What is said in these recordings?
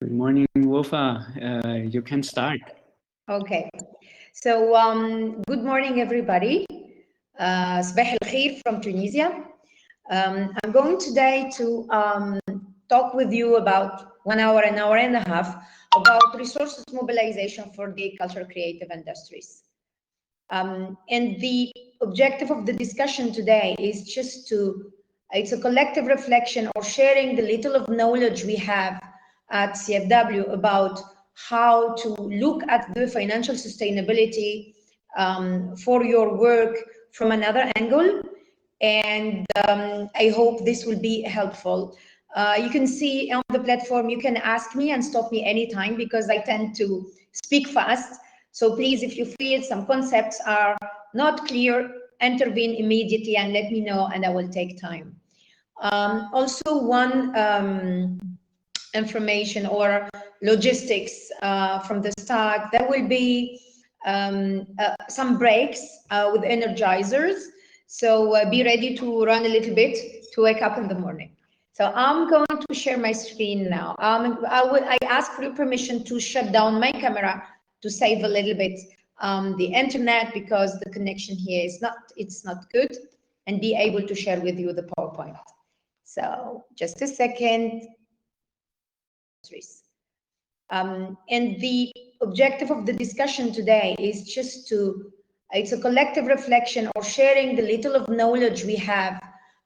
Good morning, Ouafa. You can start. Okay. So, good morning, everybody. Sabah al-Khair from Tunisia. I'm going today to talk with you about an hour and a half about resources mobilization for the cultural creative industries. And the objective of the discussion today is just it's a collective reflection or sharing the little of knowledge we have at CFW about how to look at the financial sustainability for your work from another angle. And I hope this will be helpful. You can see on the platform, you can ask me and stop me anytime because I tend to speak fast. So please, if you feel some concepts are not clear, intervene immediately and let me know, and I will take time. Also, one information or logistics from the start, there will be some breaks with energizers. So be ready to run a little bit to wake up in the morning. So I'm going to share my screen now. I ask for your permission to shut down my camera to save a little bit the internet because the connection here is not good, and be able to share with you the PowerPoint. So just a second. And the objective of the discussion today is just it's a collective reflection or sharing the little of knowledge we have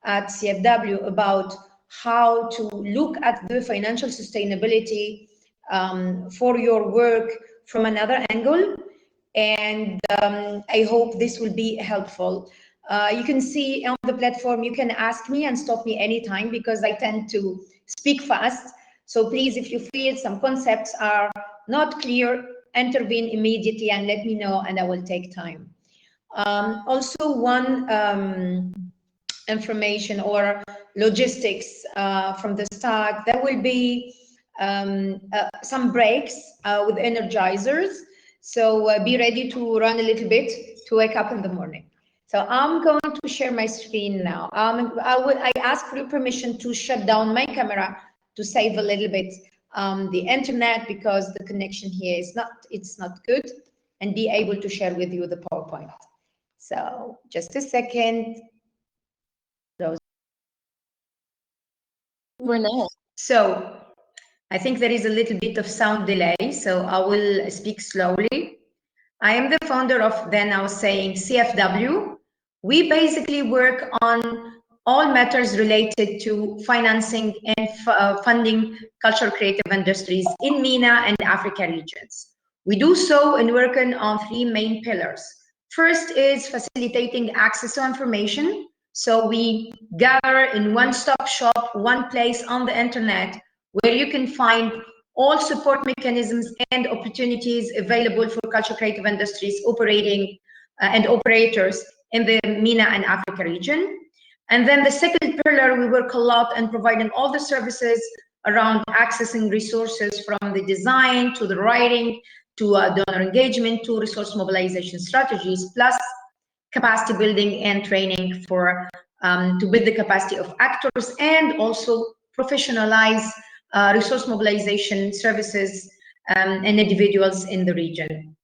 at CFW about how to look at the financial sustainability for your work from another angle. And I hope this will be helpful. You can see on the platform, you can ask me and stop me anytime because I tend to speak fast. So please, if you feel some concepts are not clear, intervene immediately and let me know, and I will take time. Also, one information or logistics from the start, there will be some breaks with energizers. So be ready to run a little bit to wake up in the morning. So I'm going to share my screen now. I ask for your permission to shut down my camera to save a little bit the internet because the connection here is not good, and be able to share with you the PowerPoint. So just a second. So I think there is a little bit of sound delay, so I will speak slowly. I am the founder of, then I was saying, CFW. We basically work on all matters related to financing and funding cultural creative industries in MENA and Africa regions. We do so and working on three main pillars. First is facilitating access to information. So we gather in one-stop shop, one place on the internet, where you can find all support mechanisms and opportunities available for cultural creative industries operating and operators in the MENA and Africa region. And then the second pillar, we work a lot in providing all the services around accessing resources from the design to the writing to donor engagement to resource mobilization strategies, plus capacity building and training for to build the capacity of actors and also professionalize resource mobilization services and individuals in the region.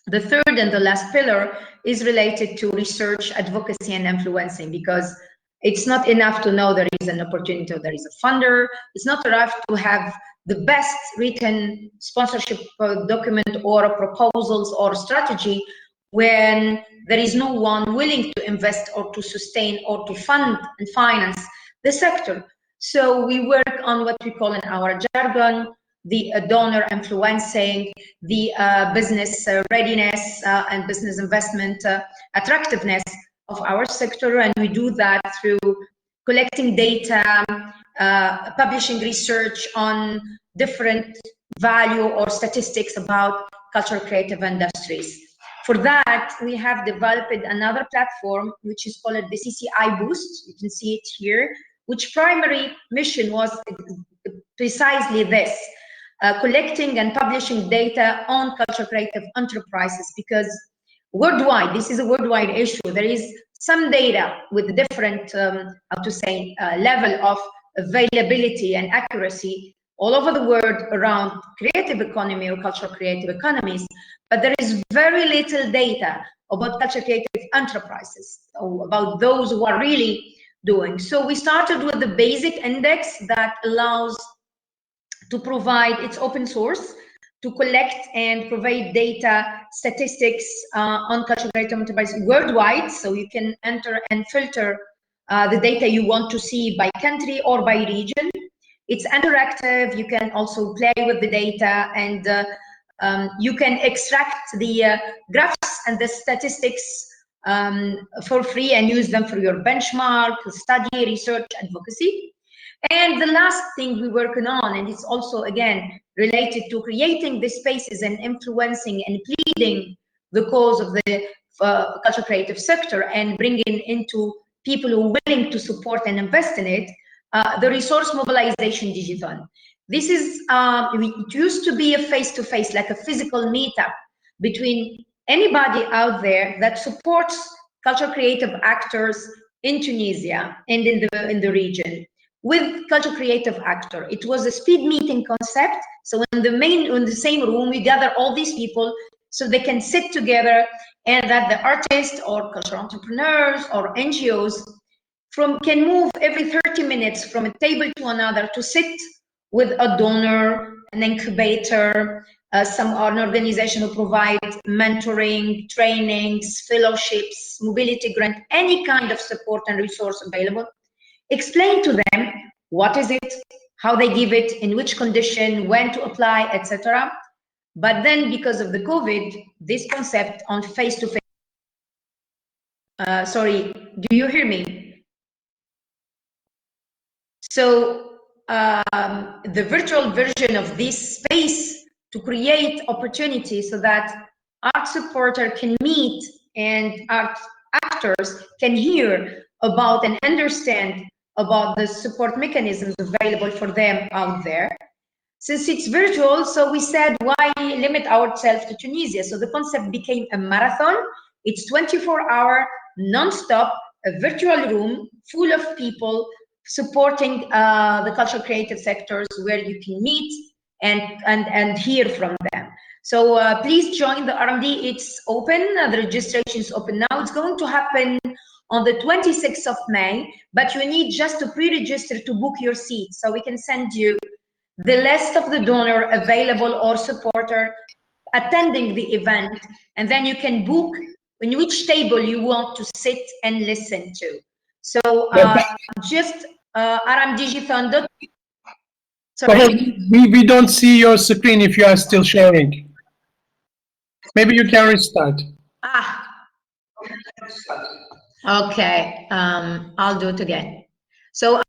The third and the last pillar is related to research, advocacy, and influencing, because it's not enough to know there is an opportunity or there is a funder. It's not enough to have the best written sponsorship document or proposals or strategy when there is no one willing to invest or to sustain or to fund and finance the sector. So we work on what we call in our jargon, the donor influencing, the business readiness and business investment attractiveness of our sector, and we do that through collecting data, publishing research on different value or statistics about cultural creative industries. For that, we have developed another platform, which is called the CCI Boost. You can see it here, which primary mission was precisely this, collecting and publishing data on cultural creative enterprises, because worldwide, this is a worldwide issue. There is some data with different, level of availability and accuracy all over the world around creative economy or cultural creative economies, but there is very little data about culture creative enterprises, or about those who are really doing. So we started with the basic index that allows to provide, it's open source, to collect and provide data, statistics on cultural creative enterprises worldwide. So you can enter and filter the data you want to see by country or by region. It's interactive. You can also play with the data, and you can extract the graphs and the statistics for free and use them for your benchmark, study, research, advocacy. And the last thing we're working on, and it's also, again, related to creating the spaces and influencing and pleading the cause of the cultural creative sector and bringing into people who are willing to support and invest in it, the resource mobilization digital. This is, it used to be a face-to-face, like a physical meetup between anybody out there that supports cultural creative actors in Tunisia and in the region, with cultural creative actor. It was a speed meeting concept. So in the same room, we gather all these people so they can sit together, and that the artists or cultural entrepreneurs or NGOs can move every 30 minutes from a table to another to sit with a donor, an incubator, an organization who provides mentoring, trainings, fellowships, mobility grant, any kind of support and resource available. Explain to them what is it, how they give it, in which condition, when to apply, etc. But then, because of the COVID, this concept on face-to-face, sorry, do you hear me? So the virtual version of this space to create opportunity so that art supporter can meet and art actors can hear about and understand about the support mechanisms available for them out there. Since it's virtual, so we said, why limit ourselves to Tunisia? So the concept became a marathon. It's 24-hour, non-stop, a virtual room full of people supporting the cultural creative sectors, where you can meet and hear from them. So please join the RMD. It's open. The registration is open now. It's going to happen on the 26th of May, but you need just to pre-register to book your seat. So we can send you the list of the donor available or supporter attending the event, and then you can book in which table you want to sit and listen to. So just RMDigiFund. Sorry. We don't see your screen if you are still sharing. Maybe you can restart. Okay, I'll do it again. So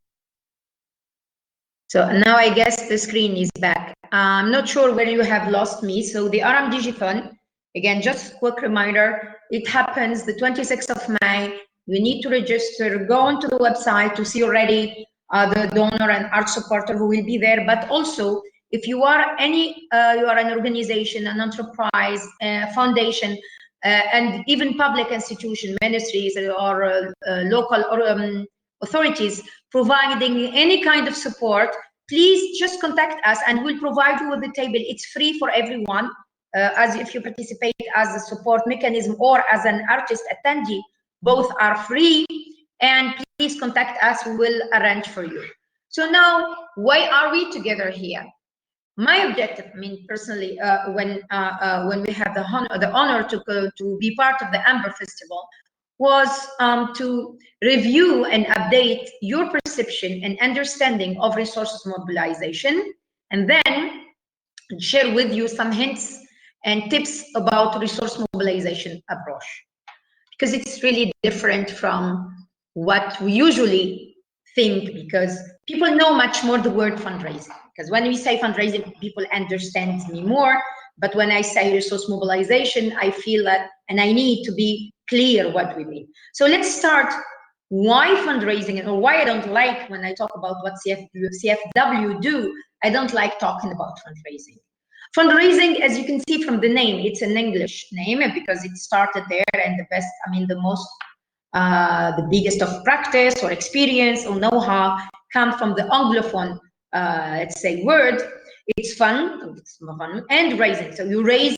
now I guess the screen is back. I'm not sure where you have lost me. So the RMDigiFund, again, just a quick reminder, it happens the 26th of May. You need to register, go onto the website to see already the donor and art supporter who will be there. But also, if you are you are an organization, an enterprise, foundation, and even public institution, ministries, or local authorities providing any kind of support, please just contact us and we'll provide you with the table. It's free for everyone, as if you participate as a support mechanism or as an artist attendee, both are free. And please contact us, we will arrange for you. So now, why are we together here? My objective, I mean, personally, when we have the honor to be part of the Amber Festival, was to review and update your perception and understanding of resources mobilization, and then share with you some hints and tips about resource mobilization approach, because it's really different from what we usually think, because people know much more the word fundraising. Because when we say fundraising, people understand me more. But when I say resource mobilization, I feel that, and I need to be clear what we mean. So let's start why fundraising, or why I don't like when I talk about what CFW do, I don't like talking about fundraising. Fundraising, as you can see from the name, it's an English name because it started there, and the best, I mean, the most, the biggest of practice or experience or know-how come from the Anglophone let's say, word. It's fund and raising. So you raise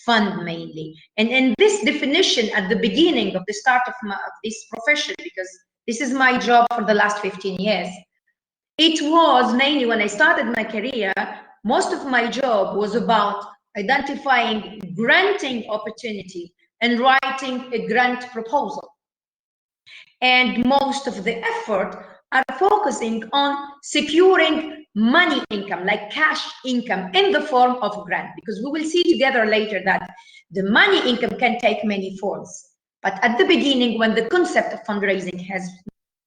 fund mainly. And in this definition at the beginning of the start of this profession, because this is my job for the last 15 years, it was mainly when I started my career, most of my job was about identifying granting opportunity and writing a grant proposal. And most of the effort are focusing on securing money income, like cash income in the form of grant, because we will see together later that the money income can take many forms. But at the beginning, when the concept of fundraising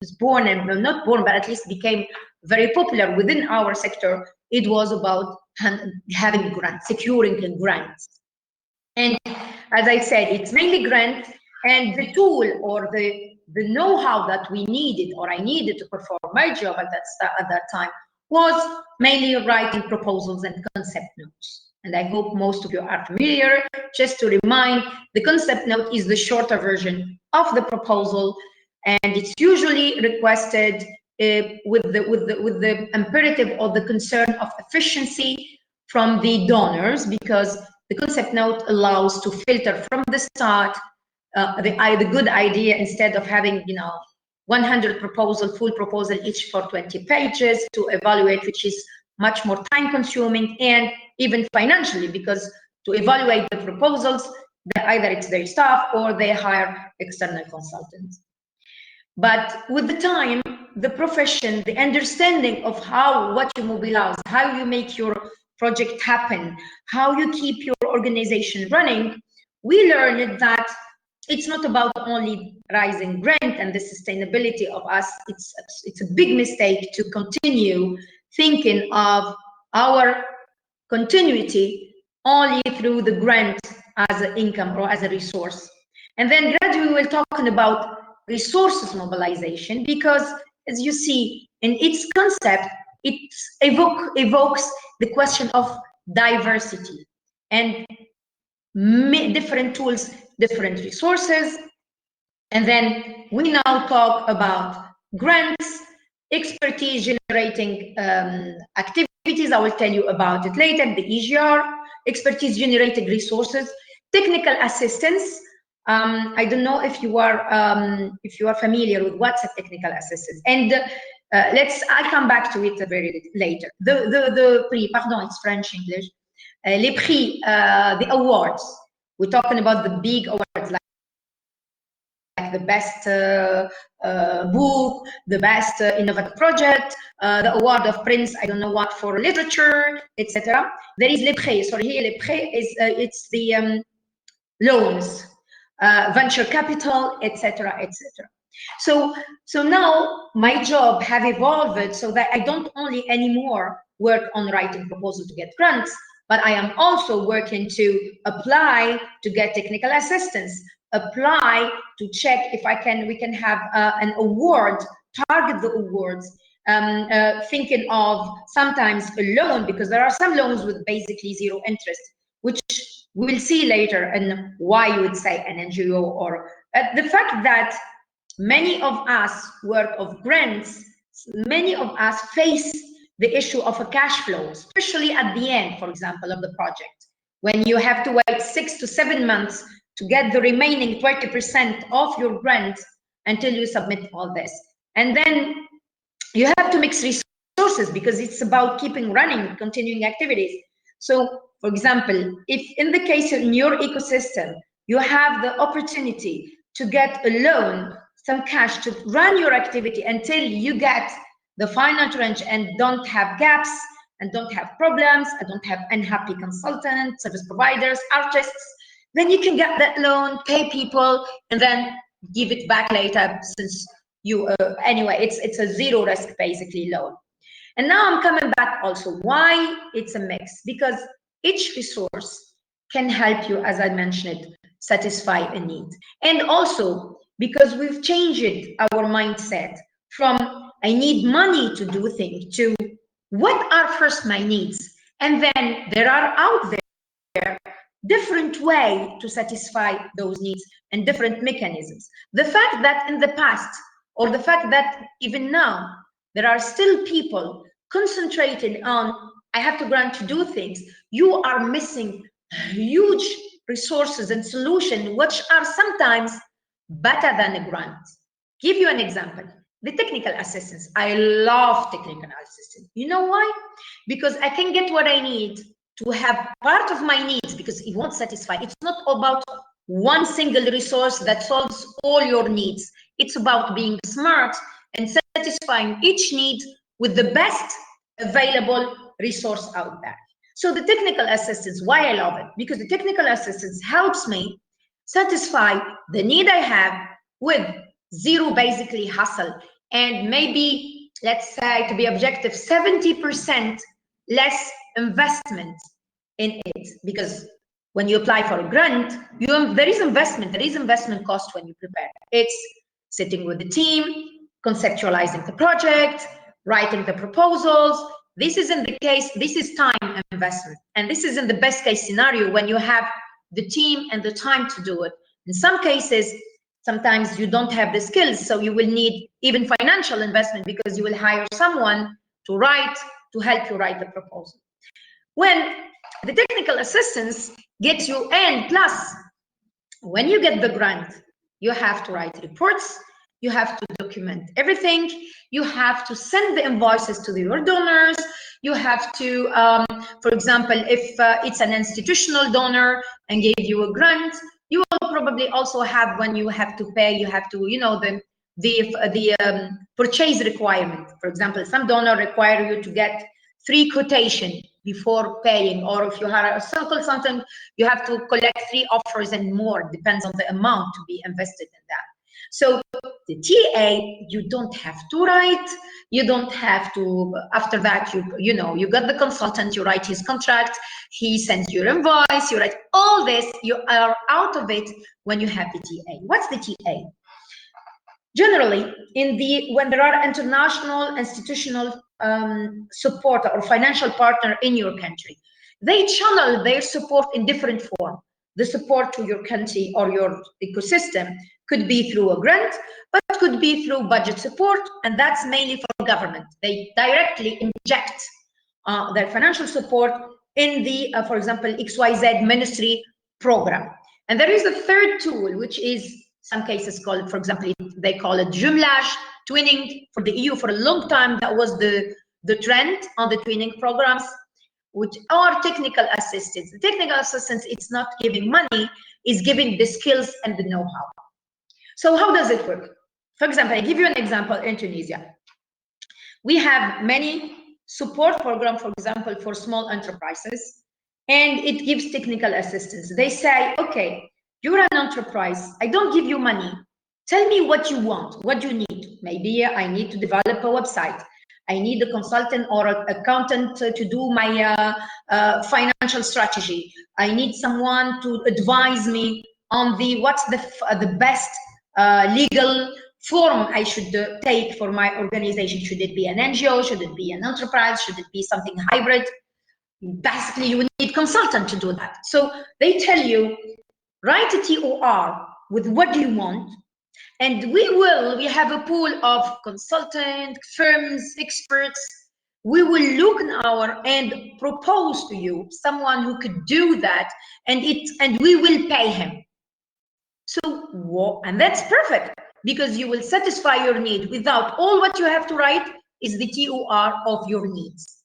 was born, and well, not born, but at least became very popular within our sector, it was about having grants, securing grants. And as I said, it's mainly grant, and the tool or the know-how that we needed, or I needed to perform my job at that time, was mainly writing proposals and concept notes. And I hope most of you are familiar. Just to remind, the concept note is the shorter version of the proposal, and it's usually requested with the imperative or the concern of efficiency from the donors, because the concept note allows to filter from the start the good idea, instead of having 100 full proposal each for 20 pages to evaluate, which is much more time consuming and even financially, because to evaluate the proposals, either it's their staff or they hire external consultants. But with the time, the profession, the understanding of what you mobilize, how you make your project happen, how you keep your organization running, we learned that it's not about only rising grant and the sustainability of us. It's a big mistake to continue thinking of our continuity only through the grant as an income or as a resource. And then gradually we're talking about resources mobilization, because as you see in its concept, it evokes the question of diversity and different tools, different resources. And then we now talk about grants, expertise generating activities. I will tell you about it later, the EGR, expertise generating resources, technical assistance. I don't know if you are familiar with what's a technical assistance. And I'll come back to it very later. The prix, pardon, it's French, English. Les prix, the awards. We're talking about the big awards, like the best book, the best innovative project, the award of Prince, I don't know what, for literature, etc. There is les prêts. So here, les prêts is it's the loans, venture capital, etc., etc. So now my job have evolved so that I don't only anymore work on writing proposals to get grants, but I am also working to apply to get technical assistance, apply to check if we can have an award, target the awards, thinking of sometimes a loan, because there are some loans with basically zero interest, which we will see later, and why you would say an NGO, or the fact that many of us work of grants, many of us face the issue of a cash flow, especially at the end, for example, of the project, when you have to wait 6 to 7 months to get the remaining 20% of your grant until you submit all this. And then you have to mix resources, because it's about keeping running, continuing activities. So, for example, if in the case in your ecosystem, you have the opportunity to get a loan, some cash to run your activity until you get the final tranche and don't have gaps and don't have problems and don't have unhappy consultants, service providers, artists, then you can get that loan, pay people, and then give it back later, since you, anyway, it's a zero risk, basically, loan. And now I'm coming back also, why it's a mix, because each resource can help you, as I mentioned, satisfy a need. And also because we've changed our mindset from I need money to do things to what are first my needs, and then there are out there different way to satisfy those needs and different mechanisms. The fact that in the past, or the fact that even now, there are still people concentrated on, I have to grant to do things, you are missing huge resources and solutions, which are sometimes better than a grant. Give you an example. The technical assistance. I love technical assistance. You know why? Because I can get what I need to have part of my needs, because it won't satisfy. It's not about one single resource that solves all your needs. It's about being smart and satisfying each need with the best available resource out there. So the technical assistance, why I love it? Because the technical assistance helps me satisfy the need I have with zero basically hassle, and maybe, let's say, to be objective, 70% less investment in it. Because when you apply for a grant, there is investment cost when you prepare. It's sitting with the team, conceptualizing the project, writing the proposals. This is in the case, this is time investment. And this is in the best case scenario when you have the team and the time to do it. In some cases, sometimes you don't have the skills, so you will need even financial investment, because you will hire someone to help you write the proposal. When the technical assistance gets you, and plus, when you get the grant, you have to write reports, you have to document everything, you have to send the invoices to your donors, you have to, for example, if it's an institutional donor and gave you a grant, you will probably also have, when you have to pay, you have to, you know, the purchase requirement. For example, some donor require you to get 3 quotations before paying, or if you hire a consultant, you have to collect 3 offers and more, depends on the amount to be invested in that. So the TA, you don't have to write, you don't have to, after that, you know, you got the consultant, you write his contract, he sends your invoice, you write all this, you are out of it when you have the TA. What's the TA? Generally, when there are international institutional support or financial partner in your country, they channel their support in different forms. The support to your country or your ecosystem could be through a grant, but could be through budget support, and that's mainly for government. They directly inject their financial support in the, for example, XYZ ministry program. And there is a third tool, which is some cases called, for example, they call it jumelage, twinning. For the EU for a long time, that was the trend on the twinning programs, which are technical assistance. The technical assistance, it's not giving money, it's giving the skills and the know-how. So how does it work? For example, I give you an example in Tunisia. We have many support programs, for example, for small enterprises, and it gives technical assistance. They say, okay, you're an enterprise, I don't give you money. Tell me what you want, what you need. Maybe I need to develop a website. I need a consultant or an accountant to do my financial strategy. I need someone to advise me on what's the best legal form I should take for my organization. Should it be an NGO? Should it be an enterprise? Should it be something hybrid? Basically, you would need a consultant to do that. So they tell you, write a TOR with what do you want, and we have a pool of consultant firms, experts. We will look now and propose to you someone who could do that, and we will pay him. So, and that's perfect, because you will satisfy your need without all what you have to write is the TOR of your needs.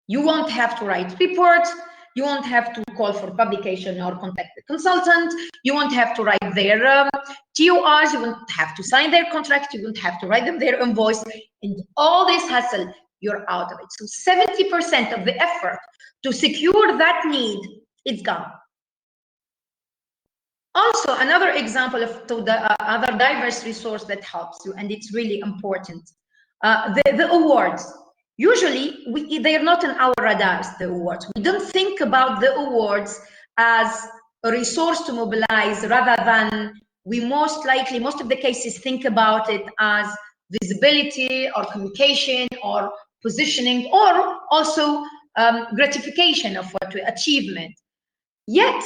You won't have to write reports, you won't have to call for publication or contact the consultant, you won't have to write their TORs, you won't have to sign their contract, you won't have to write them their invoice, and all this hassle, you're out of it. So 70% of the effort to secure that need is gone. Also, another example of the other diverse resource that helps you, and it's really important, the awards. Usually, they are not on our radars, the awards. We don't think about the awards as a resource to mobilize, rather than we most of the cases think about it as visibility or communication or positioning, or also gratification of achievement. Yet,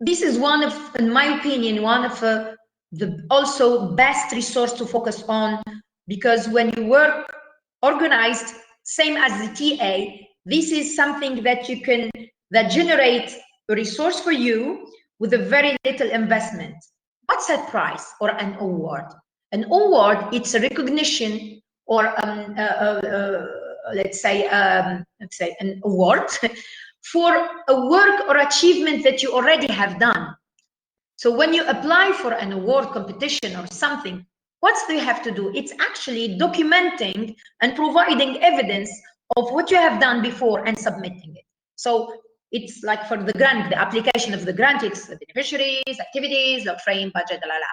this is one of, in my opinion, one of the also best resource to focus on, because when you work organized, same as the TA, this is something that you can, that generates a resource for you with a very little investment. What's that prize or an award? An award, it's a recognition or let's say an award for a work or achievement that you already have done. So when you apply for an award competition or something, what do you have to do? It's actually documenting and providing evidence of what you have done before and submitting it. So it's like for the grant, the application of the grant, it's the beneficiaries, activities, log frame, budget, la la la.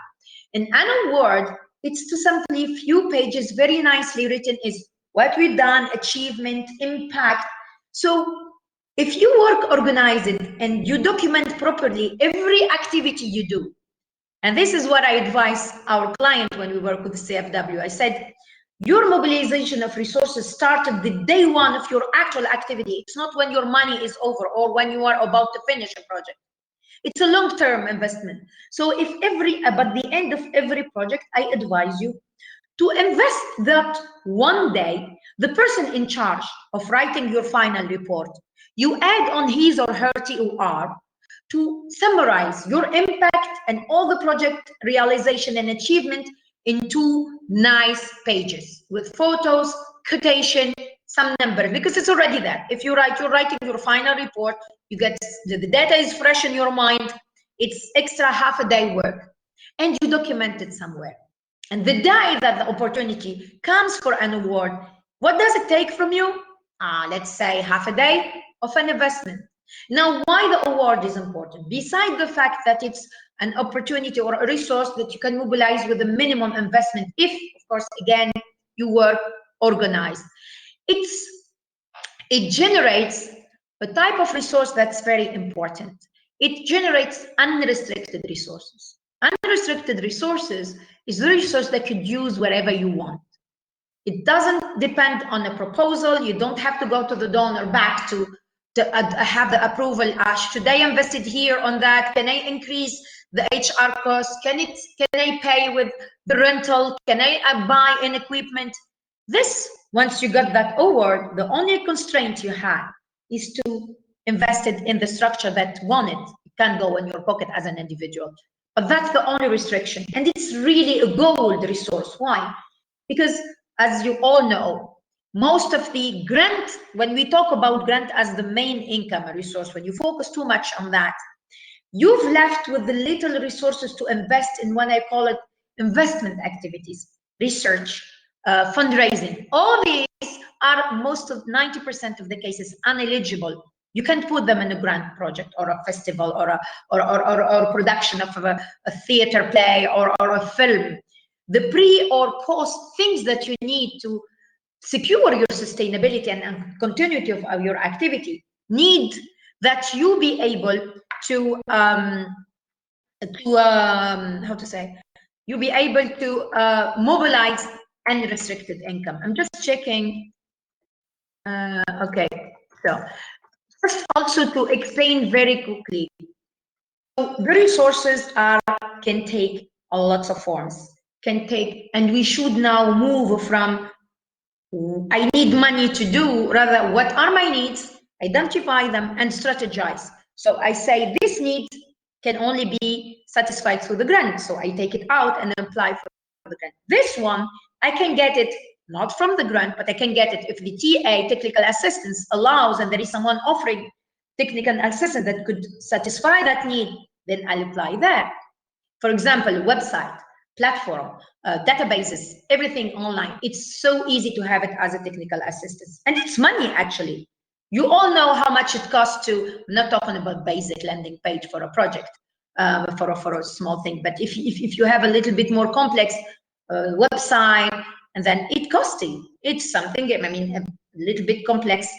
In an award, it's to simply few pages, very nicely written, is what we've done, achievement, impact. So if you work organized and you document properly every activity you do, and this is what I advise our client when we work with the CFW. I said, your mobilization of resources started the day one of your actual activity. It's not when your money is over or when you are about to finish a project. It's a long-term investment. So if by the end of every project, I advise you to invest that one day, the person in charge of writing your final report, you add on his or her TOR to summarize your impact and all the project realization and achievement in 2 nice pages with photos, quotation, some numbers, because it's already there. If you're writing your final report, you get the data is fresh in your mind, it's extra half a day work, and you document it somewhere. And the day that the opportunity comes for an award, what does it take from you? Let's say half a day of an investment. Now, why the award is important? Besides the fact that it's an opportunity or a resource that you can mobilize with a minimum investment, if, of course, again, you work organized. It generates a type of resource that's very important. It generates unrestricted resources. Unrestricted resources is the resource that you could use wherever you want. It doesn't depend on a proposal. You don't have to go to the donor back to have the approval. Should I invest it here on that? Can I increase the HR cost? Can I pay with the rental? Can I buy an equipment? This, once you got that award, the only constraint you have is to invest it in the structure that won it. It can't go in your pocket as an individual. But that's the only restriction. And it's really a gold resource. Why? Because as you all know, most of the grant, when we talk about grant as the main income resource, when you focus too much on that, you've left with the little resources to invest in what I call it investment activities, research, fundraising. All these are most of 90% of the cases uneligible. You can't put them in a grant project or a festival or a production of a theater play or a film. The pre or post things that you need to secure your sustainability and continuity of your activity need that you be able to be able to mobilize unrestricted income. I'm just checking. Okay, so first also to explain very quickly, so the resources can take a lots of forms, and we should now move from I need money to do, rather what are my needs, identify them and strategize. So I say this need can only be satisfied through the grant. So I take it out and apply for the grant. This one, I can get it not from the grant, but I can get it if the TA, technical assistance, allows and there is someone offering technical assistance that could satisfy that need, then I'll apply there. For example, website, platform, databases, everything online. It's so easy to have it as a technical assistance. And it's money, actually. You all know how much it costs to, I'm not talking about basic landing page for a project, for a small thing, but if you have a little bit more complex website, and then it costs you. It's something, I mean, a little bit complex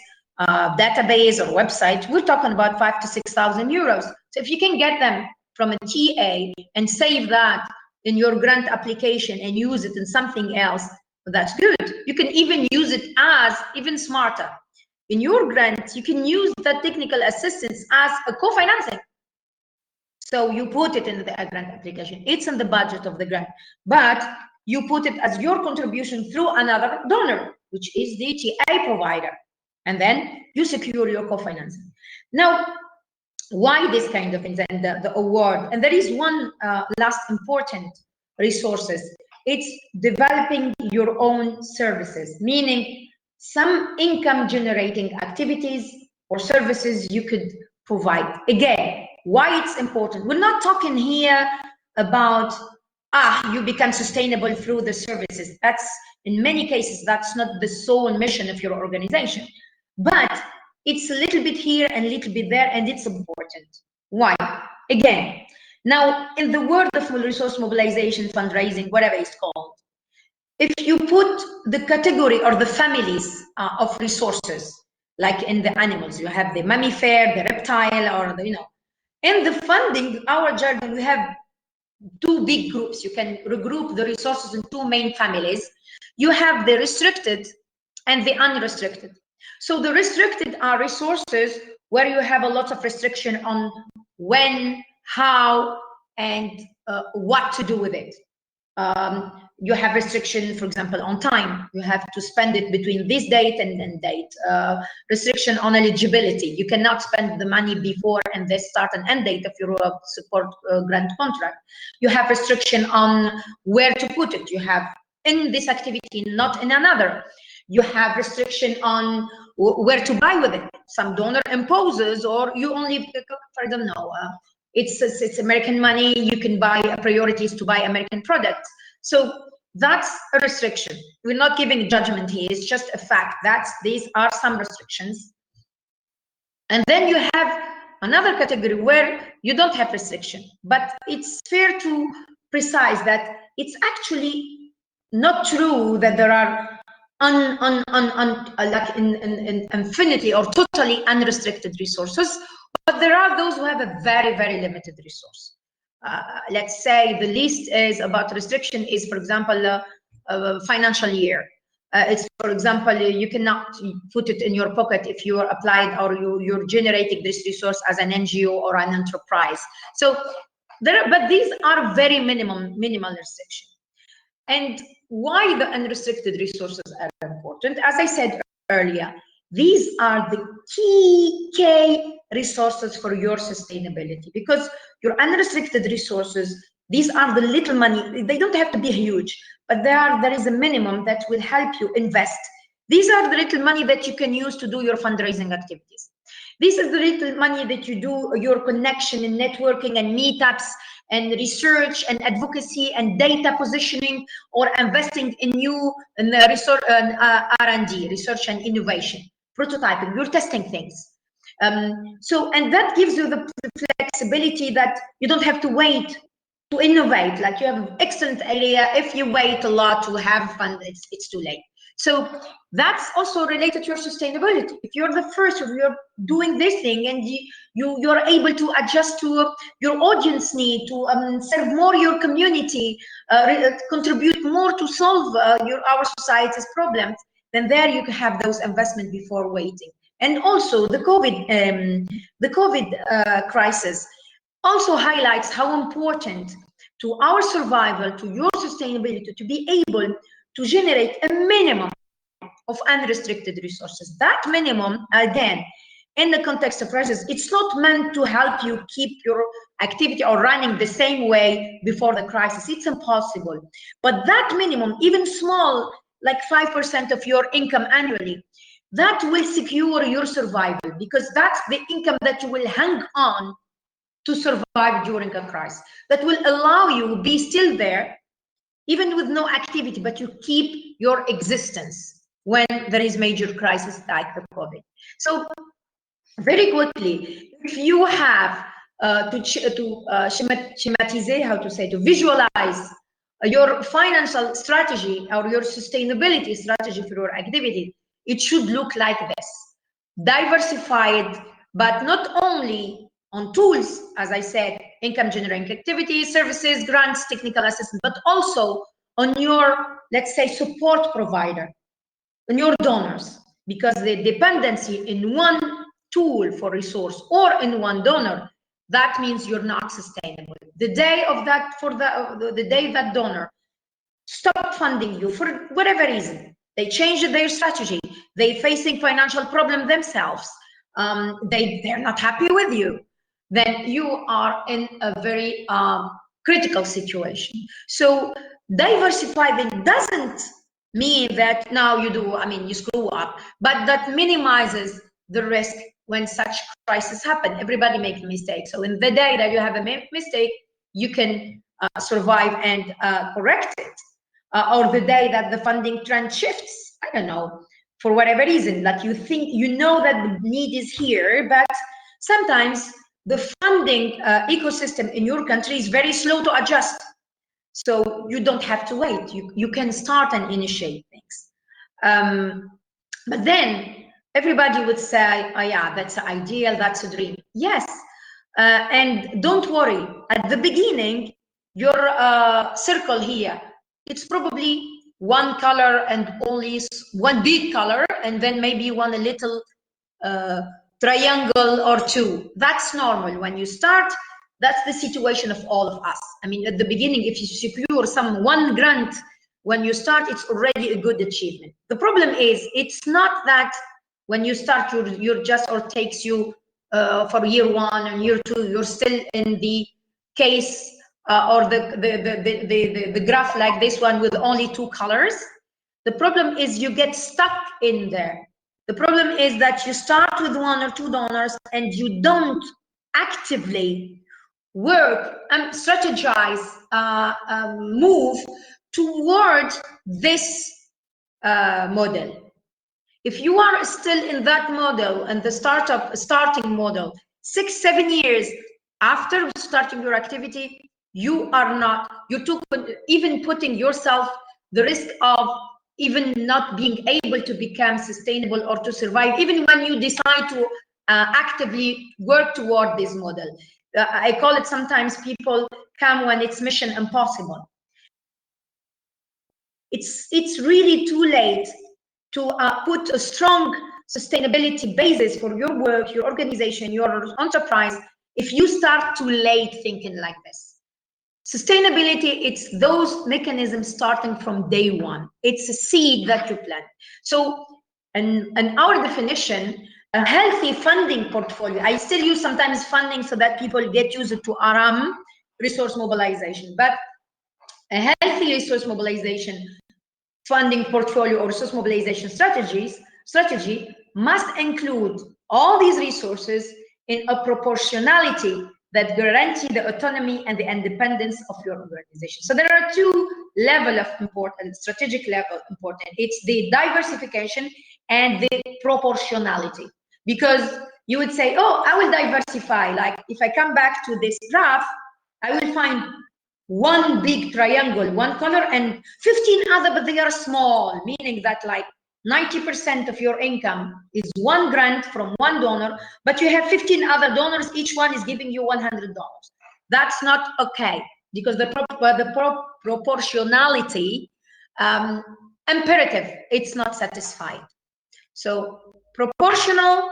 database or website, we're talking about 5,000 to 6,000 euros. So if you can get them from a TA and save that in your grant application and use it in something else, that's good. You can even use it as even smarter. In your grant, you can use that technical assistance as a co-financing. So you put it in the grant application. It's in the budget of the grant, but you put it as your contribution through another donor. which is the TA provider, and then you secure your co-financing. Now, why this kind of things and the award? And there is one last important resources. It's developing your own services, meaning some income generating activities or services you could provide. Again, why it's important? We're not talking here about you become sustainable through the services. That's, in many cases, that's not the sole mission of your organization, but it's a little bit here and a little bit there, and it's important. Why? Again, now in the world of resource mobilization, fundraising, whatever it's called, if you put the category or the families of resources, like in the animals, you have the mammifer, the reptile, or the, in the funding, our jargon, we have two big groups. You can regroup the resources in two main families. You have the restricted and the unrestricted. So the restricted are resources where you have a lot of restriction on when, how, and what to do with it. You have restriction, for example, on time. You have to spend it between this date and date. Restriction on eligibility. You cannot spend the money before and the start and end date of your support grant contract. You have restriction on where to put it. You have in this activity, not in another. You have restriction on where to buy with it. Some donor imposes, or you only, I don't know, it's American money, you can buy priorities to buy American products. So that's a restriction. We're not giving judgment here, it's just a fact that these are some restrictions. And then you have another category where you don't have restriction, but it's fair to precise that it's actually not true that there are like in infinity or totally unrestricted resources, but there are those who have a very, very limited resource. Let's say the least is about restriction is, for example, a financial year. It's, for example, you cannot put it in your pocket if you are applied or you're generating this resource as an NGO or an enterprise. So but these are very minimal restriction. And why the unrestricted resources are important? As I said earlier, these are the key resources for your sustainability, because your unrestricted resources, these are the little money. They don't have to be huge, but there is a minimum that will help you invest. These are the little money that you can use to do your fundraising activities. This is the little money that you do your connection and networking and meetups and research and advocacy and data positioning, or investing in the research and R&D, research and innovation, prototyping, you're testing things. And that gives you the flexibility that you don't have to wait to innovate. Like, you have an excellent idea. If you wait a lot to have fun, it's too late. So that's also related to your sustainability. If you're the first, if you're doing this thing and you're able to adjust to your audience need, to serve more your community, contribute more to solve our society's problems, then there you can have those investments before waiting. And also the COVID crisis also highlights how important to our survival, to your sustainability, to be able to generate a minimum of unrestricted resources. That minimum, again, in the context of crisis, it's not meant to help you keep your activity or running the same way before the crisis. It's impossible. But that minimum, even small, like 5% of your income annually, that will secure your survival, because that's the income that you will hang on to survive during a crisis. That will allow you to be still there, even with no activity, but you keep your existence when there is major crisis like the COVID. So very quickly, if you have to schematize, how to say, to visualize your financial strategy or your sustainability strategy for your activity, it should look like this: diversified, but not only on tools, as I said, income generating activities, services, grants, technical assistance, but also on your, let's say, support provider, on your donors, because the dependency in one tool for resource or in one donor, that means you're not sustainable. The day of that, the day that donor stop funding you for whatever reason, They changed their strategy. They're facing financial problem themselves. They're not happy with you. Then you are in a very critical situation. So diversifying doesn't mean that now you do, you screw up, but that minimizes the risk when such crises happen. Everybody makes mistakes. So in the day that you have a mistake, you can survive and correct it. Or the day that the funding trend shifts, I don't know, for whatever reason, that you think, you know that the need is here, but sometimes the funding ecosystem in your country is very slow to adjust. So you don't have to wait. You can start and initiate things. But then everybody would say, oh yeah, that's ideal, that's a dream. Yes, and don't worry. At the beginning, your circle here, it's probably one color and only one big color, and then maybe one a little triangle or two. That's normal. When you start, that's the situation of all of us. At the beginning, if you secure one grant, when you start, it's already a good achievement. The problem is, it's not that when you start, you're just, or takes you for year one and year two, you're still in the case or the graph like this one with only two colors. The problem is you get stuck in there. The problem is that you start with one or two donors and you don't actively work and strategize, move toward this model. If you are still in that model and the starting model, 6-7 years after starting your activity, you are not, even putting yourself the risk of even not being able to become sustainable or to survive, even when you decide to actively work toward this model. I call it, sometimes people come when it's mission impossible. It's really too late to put a strong sustainability basis for your work, your organization, your enterprise, if you start too late thinking like this. Sustainability, it's those mechanisms starting from day one. It's a seed that you plant. So, in our definition, a healthy funding portfolio, I still use sometimes funding so that people get used to RM, resource mobilization, but a healthy resource mobilization funding portfolio or resource mobilization strategy must include all these resources in a proportionality that guarantee the autonomy and the independence of your organization. So there are two levels of important, strategic level important. It's the diversification and the proportionality. Because you would say, oh, I will diversify. Like if I come back to this graph, I will find one big triangle, one color, and 15 other, but they are small, meaning that like 90% of your income is one grant from one donor, but you have 15 other donors, each one is giving you $100. That's not okay, because the proportionality imperative, it's not satisfied. So proportional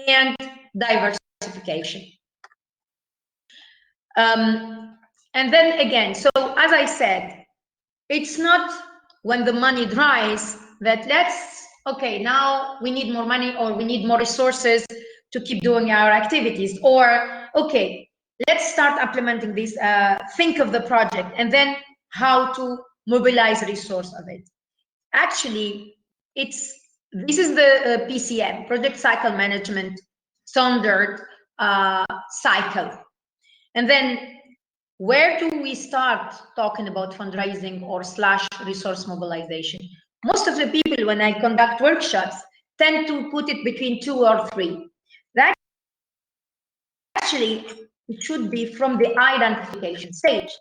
and diversification. And then again, so as I said, it's not when the money dries that okay, now we need more money or we need more resources to keep doing our activities, or okay, let's start implementing this, think of the project and then how to mobilize resource of it. Actually, this is the PCM, Project Cycle Management standard cycle. And then where do we start talking about fundraising or / resource mobilization? Most of the people, when I conduct workshops, tend to put it between 2 or 3. That actually, it should be from the identification stage,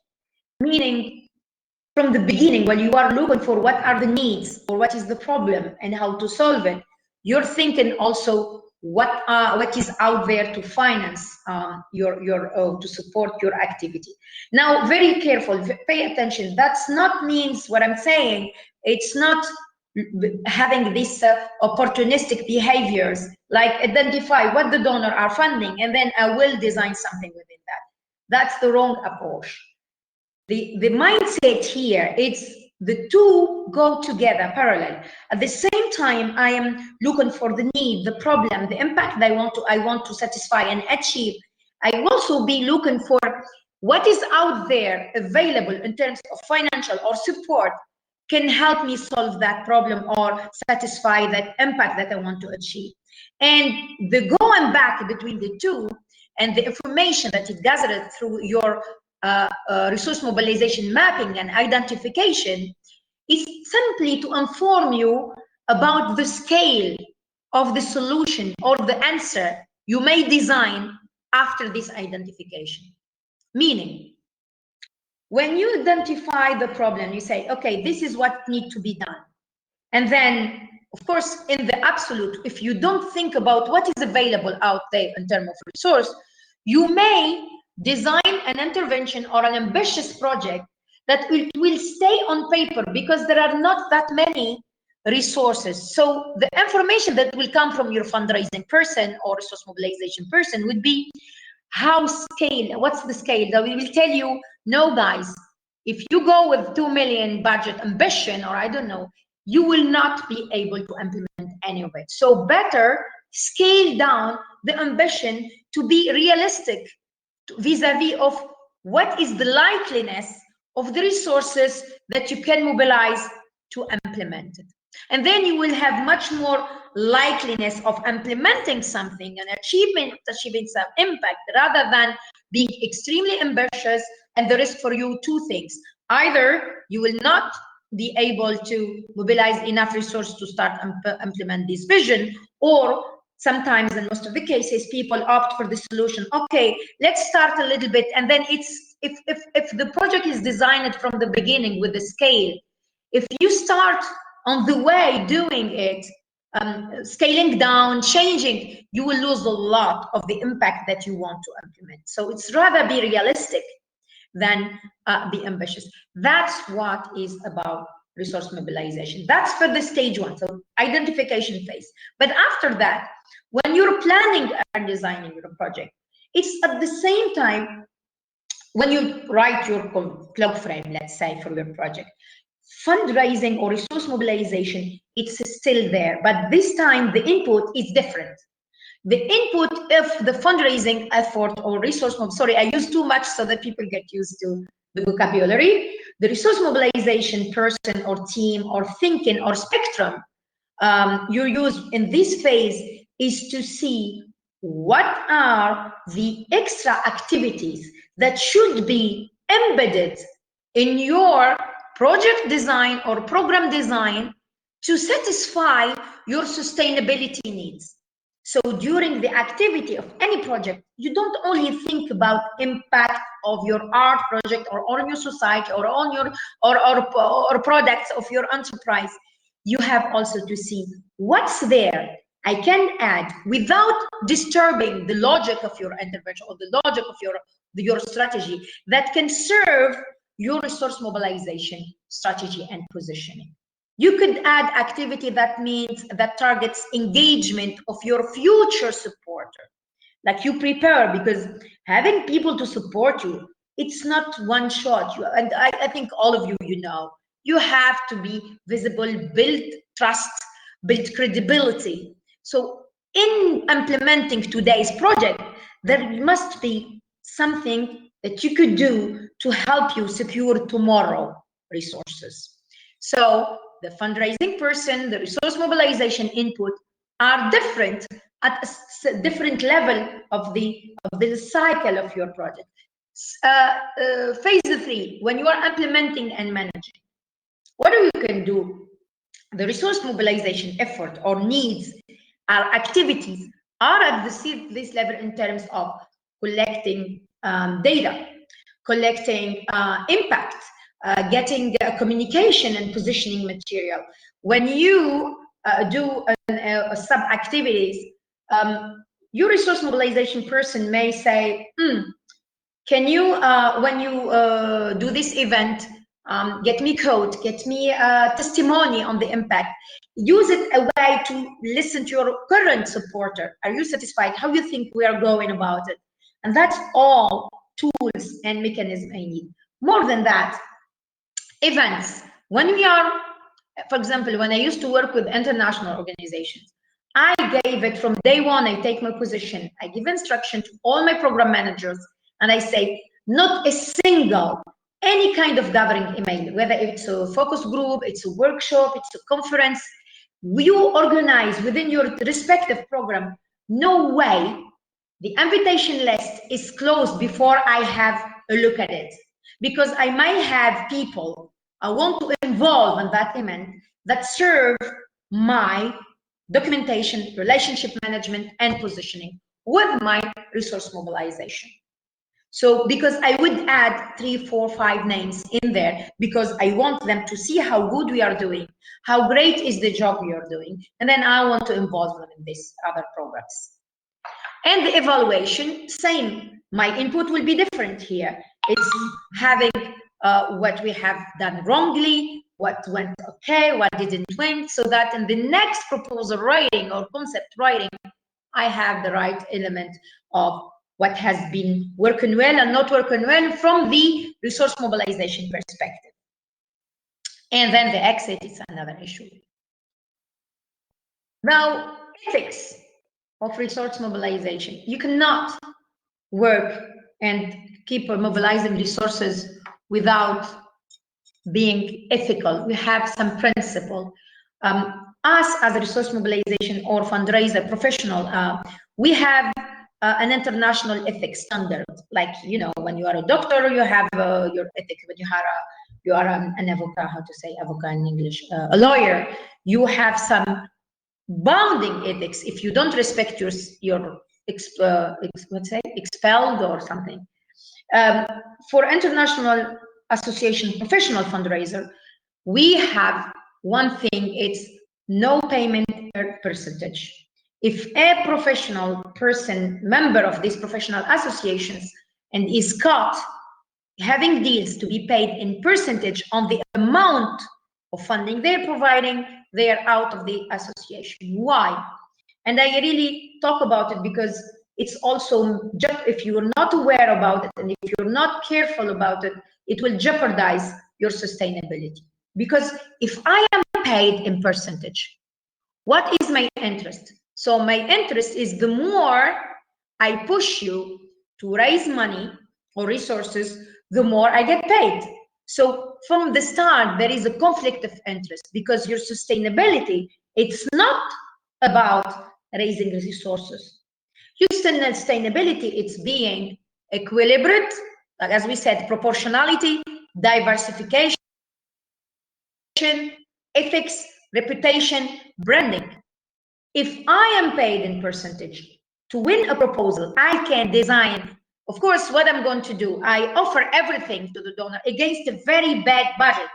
meaning from the beginning, when you are looking for what are the needs or what is the problem and how to solve it, you're thinking also what is out there to finance to support your activity. Now, very careful, pay attention. That's not means what I'm saying. It's not having these opportunistic behaviors, like identify what the donor are funding and then I will design something within that. That's the wrong approach. The mindset here, it's the two go together parallel. At the same time, I am looking for the need, the problem, the impact that I want to satisfy and achieve. I will also be looking for what is out there available in terms of financial or support can help me solve that problem or satisfy that impact that I want to achieve. And the going back between the two and the information that it gathered through your resource mobilization mapping and identification is simply to inform you about the scale of the solution or the answer you may design after this identification. Meaning, when you identify the problem, you say, okay, this is what needs to be done. And then, of course, in the absolute, if you don't think about what is available out there in terms of resource, you may design an intervention or an ambitious project that will stay on paper because there are not that many resources. So the information that will come from your fundraising person or resource mobilization person would be how scale, what's the scale? That we will tell you, no guys, if you go with 2 million budget ambition, or I don't know, you will not be able to implement any of it. So better scale down the ambition to be realistic vis-a-vis of what is the likeliness of the resources that you can mobilize to implement it. And then you will have much more likeliness of implementing something and achieving some impact rather than being extremely ambitious and the risk for you two things. Either you will not be able to mobilize enough resources to start implement this vision, or sometimes in most of the cases people opt for the solution. Okay, let's start a little bit, and then it's if the project is designed from the beginning with the scale, if you start on the way doing it, scaling down, changing, you will lose a lot of the impact that you want to implement. So it's rather be realistic than be ambitious. That's what is about resource mobilization. That's for the stage one, so identification phase. But after that, when you're planning and designing your project, it's at the same time when you write your clock frame, let's say, for your project. Fundraising or resource mobilization, it's still there, but this time the input is different. The input of the fundraising effort or resource, sorry, I use too much so that people get used to the vocabulary. The resource mobilization person or team or thinking or spectrum you use in this phase is to see what are the extra activities that should be embedded in your project design or program design to satisfy your sustainability needs. So during the activity of any project, you don't only think about impact of your art project or on your society or on your or products of your enterprise. You have also to see what's there I can add without disturbing the logic of your intervention or the logic of your strategy that can serve your resource mobilization strategy and positioning. You could add activity that means that targets engagement of your future supporter. Like you prepare, because having people to support you, it's not one shot. And I think all of you, you know, you have to be visible, build trust, build credibility. So in implementing today's project, there must be something that you could do to help you secure tomorrow resources. So the fundraising person, the resource mobilization input are different at a different level of the cycle of your project. Phase 3, when you are implementing and managing, what you can do? The resource mobilization effort or needs or activities are at this level in terms of collecting data, collecting impact, getting communication and positioning material. When you do sub-activities, your resource mobilization person may say, can you, when you do this event, get me code, get me testimony on the impact, use it a way to listen to your current supporter. Are you satisfied? How do you think we are going about it? And that's all tools and mechanisms I need. More than that, events, When we are, for example, when I used to work with international organizations, I gave it from day one, I take my position, I give instruction to all my program managers, and I say, not a single, any kind of gathering email, whether it's a focus group, it's a workshop, it's a conference, you organize within your respective program, no way the invitation list is closed before I have a look at it. Because I might have people I want to involve in that event that serve my documentation, relationship management, and positioning with my resource mobilization. So because I would add 3, 4, 5 names in there, because I want them to see how good we are doing, how great is the job we are doing, and then I want to involve them in these other programs. And the evaluation, same. My input will be different here. It's having what we have done wrongly, what went okay, what didn't went, so that in the next proposal writing or concept writing, I have the right element of what has been working well and not working well from the resource mobilization perspective. And then the exit is another issue. Now, ethics of resource mobilization. You cannot work and keep mobilizing resources without being ethical. We have some principle. Us as a resource mobilization or fundraiser professional, we have an international ethics standard. Like, you know, when you are a doctor, you have your ethic. When you are an avocat, how to say avocat in English, a lawyer, you have some bounding ethics. If you don't respect your let's say expelled or something. For international association professional fundraiser, we have one thing, it's no payment per percentage. If a professional person, member of these professional associations, and is caught having deals to be paid in percentage on the amount of funding they're providing, they are out of the association. Why? And I really talk about it because it's also, if you're not aware about it and if you're not careful about it, it will jeopardize your sustainability. Because if I am paid in percentage, what is my interest? So my interest is the more I push you to raise money or resources, the more I get paid. So from the start, there is a conflict of interest because your sustainability, it's not about raising resources. Your sustainability, it's being equilibrated, like as we said, proportionality, diversification, ethics, reputation, branding. If I am paid in percentage to win a proposal, I can design, of course, what I'm going to do. I offer everything to the donor against a very bad budget.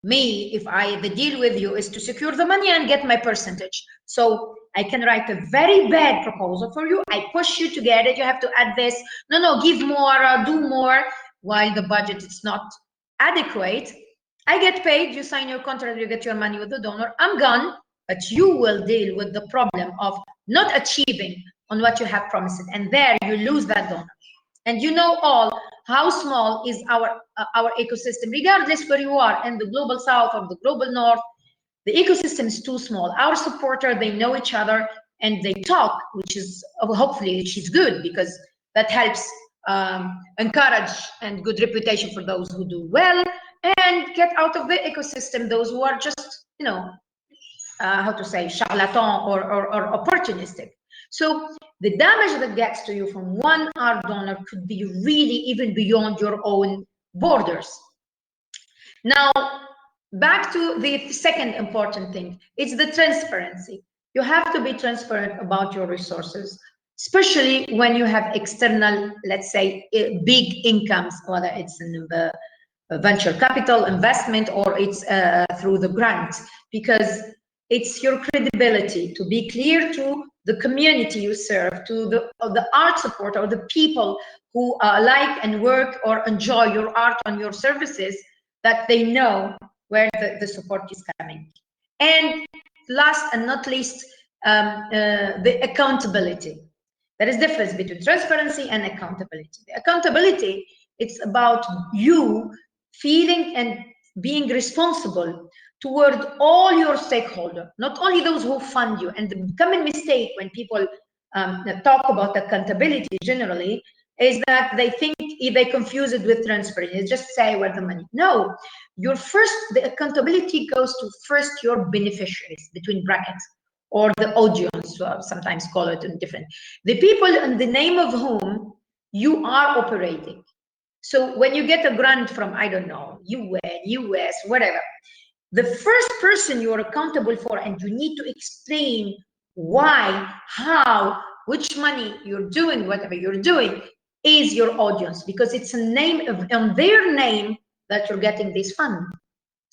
Me, if the deal with you is to secure the money and get my percentage. So I can write a very bad proposal for you. I push you to get it. You have to add this. No, give more, do more, while the budget is not adequate. I get paid, you sign your contract, you get your money with the donor. I'm gone, but you will deal with the problem of not achieving on what you have promised. And there you lose that donor. And you know all how small is our ecosystem, regardless where you are, in the global south or the global north. The ecosystem is too small. Our supporter, they know each other and they talk, which is hopefully which is good, because that helps encourage and good reputation for those who do well, and get out of the ecosystem those who are just, you know, how to say, charlatan or opportunistic. So the damage that gets to you from one art donor could be really even beyond your own borders. Now, back to the second important thing, it's the transparency. You have to be transparent about your resources, especially when you have external, let's say, big incomes, whether it's in the venture capital investment or it's through the grants, because it's your credibility to be clear to the community you serve, to the art support or the people who like and work or enjoy your art and your services, that they know where the support is coming. And last and not least, the accountability. There is a difference between transparency and accountability. The accountability, it's about you feeling and being responsible toward all your stakeholders, not only those who fund you. And the common mistake when people talk about accountability generally is that they think they confuse it with transparency. They just say where the money. No, the accountability goes to first your beneficiaries, between brackets, or the audience, sometimes call it in different, the people in the name of whom you are operating. So when you get a grant from, I don't know, UN, US, whatever, the first person you're accountable for, and you need to explain why, how, which money you're doing, whatever you're doing, is your audience, because it's a name on their name that you're getting this fund,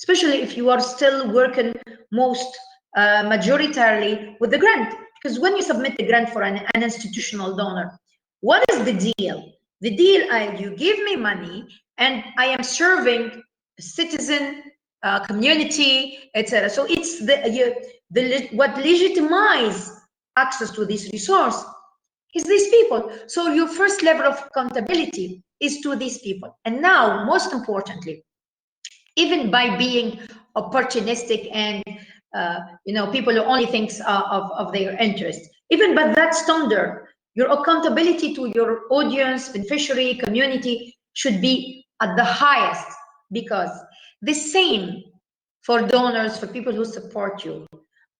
especially if you are still working most majoritarily with the grant. Because when you submit a grant for an institutional donor, what is the deal? The deal is you give me money and I am serving a citizen, community, etc. So it's what legitimizes access to this resource is these people. So your first level of accountability is to these people. And now, most importantly, even by being opportunistic and people who only thinks of their interest, even by that standard, your accountability to your audience, beneficiary, community should be at the highest, because the same for donors, for people who support you.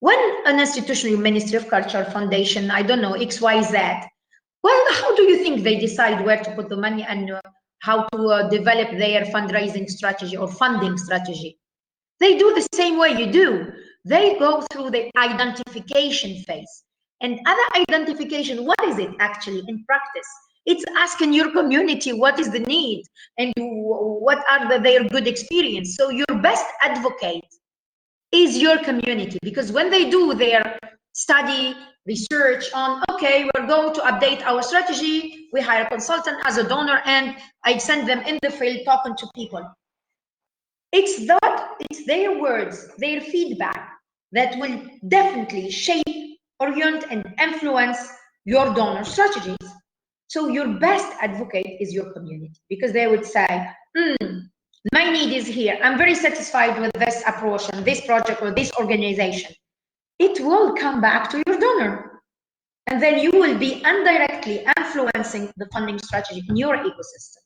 When an institution, Ministry of Culture, Foundation, I don't know, XYZ, well, how do you think they decide where to put the money and how to develop their fundraising strategy or funding strategy? They do the same way you do. They go through the identification phase. And other identification, what is it actually in practice? It's asking your community what is the need and what are their good experience. So your best advocate is your community, because when they do their study, research on, okay, we're going to update our strategy, we hire a consultant as a donor and I send them in the field talking to people. It's their words, their feedback that will definitely shape, orient, and influence your donor strategies. So your best advocate is your community, because they would say, my need is here. I'm very satisfied with this approach and this project or this organization. It will come back to your donor. And then you will be indirectly influencing the funding strategy in your ecosystem.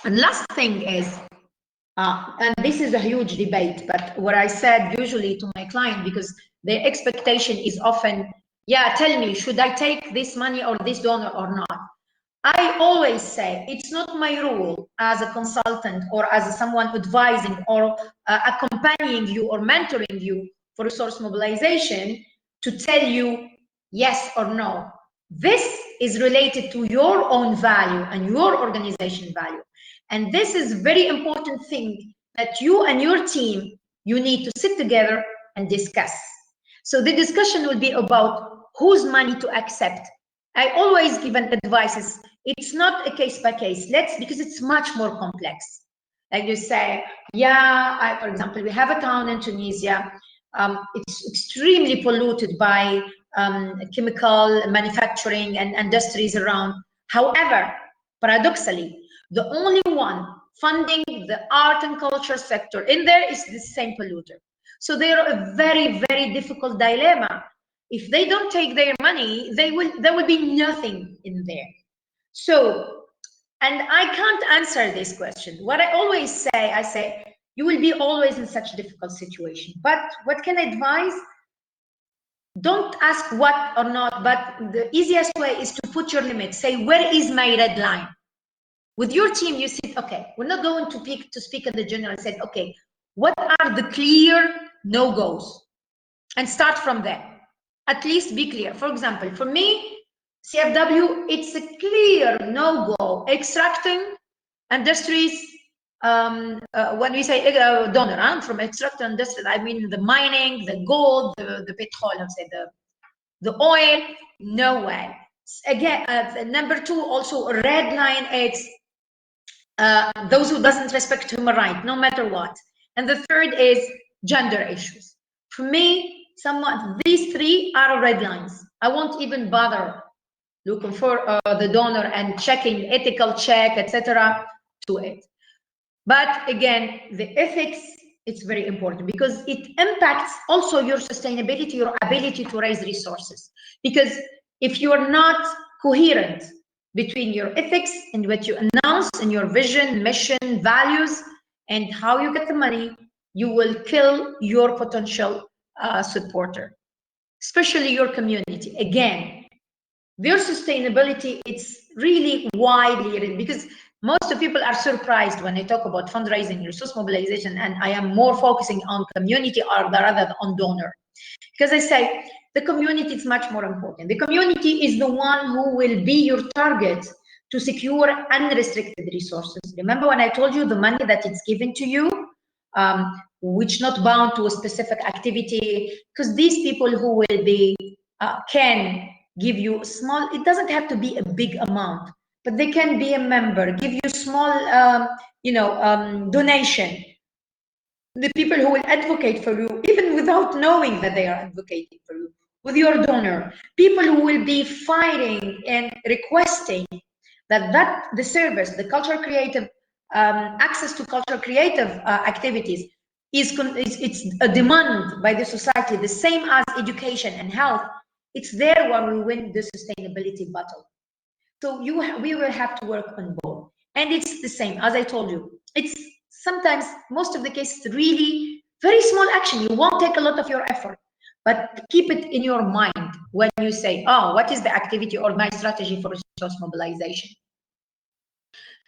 And last thing is, and this is a huge debate, but what I said usually to my client, because their expectation is often, yeah, tell me, should I take this money or this donor or not? I always say it's not my role as a consultant or as someone advising or accompanying you or mentoring you for resource mobilization to tell you yes or no. This is related to your own value and your organization value. And this is a very important thing that you and your team, you need to sit together and discuss. So the discussion will be about whose money to accept. I always give an advice, it's not a case by case, because it's much more complex. Like you say, yeah, for example, we have a town in Tunisia, it's extremely polluted by chemical manufacturing and industries around. However, paradoxically, the only one funding the art and culture sector in there is the same polluter. So they are a very, very difficult dilemma. If they don't take their money, there will be nothing in there. So, and I can't answer this question. What I always say, I say, you will be always in such a difficult situation. But what can I advise? Don't ask what or not, but the easiest way is to put your limit. Say, where is my red line? With your team, you said, okay, we're not going to speak at the general. Said, okay, what are the clear no-goes? And start from there. At least be clear. For example, for me, CFW, it's a clear no-go. Extracting industries, when we say donor, from extracting industries, I mean the mining, the gold, the petrol, the oil, no way. Again, number two, also a red line, it's those who doesn't respect human rights, no matter what. And the third is gender issues. For me, these three are red lines. I won't even bother looking for the donor and checking ethical check, etc. to it. But again, the ethics, it's very important because it impacts also your sustainability, your ability to raise resources. Because if you're not coherent between your ethics and what you announce and your vision, mission, values, and how you get the money, you will kill your potential supporter, especially your community. Again, their sustainability, it's really widely written because most of people are surprised when I talk about fundraising, resource mobilization, and I am more focusing on community or rather than on donor. Because I say the community is much more important. The community is the one who will be your target to secure unrestricted resources. Remember when I told you the money that it's given to you, which not bound to a specific activity, because these people who will be, can give you small, it doesn't have to be a big amount, but they can be a member, give you small, donation. The people who will advocate for you, even without knowing that they are advocating for you, with your donor, people who will be fighting and requesting that the service, the cultural creative, access to cultural creative activities it's a demand by the society, the same as education and health. It's there when we win the sustainability battle. So we will have to work on both. And it's the same, as I told you, it's sometimes, most of the cases, really very small action. You won't take a lot of your effort, but keep it in your mind when you say, oh, what is the activity or my strategy for resource mobilization?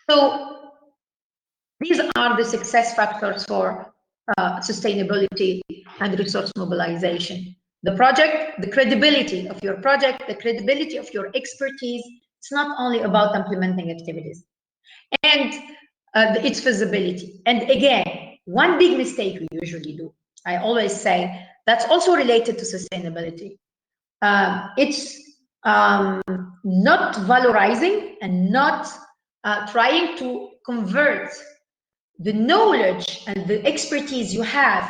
So these are the success factors for sustainability and resource mobilization. The project, the credibility of your project, the credibility of your expertise. It's not only about implementing activities and its feasibility. And again, one big mistake we usually do, I always say, that's also related to sustainability. It's not valorizing and not trying to convert the knowledge and the expertise you have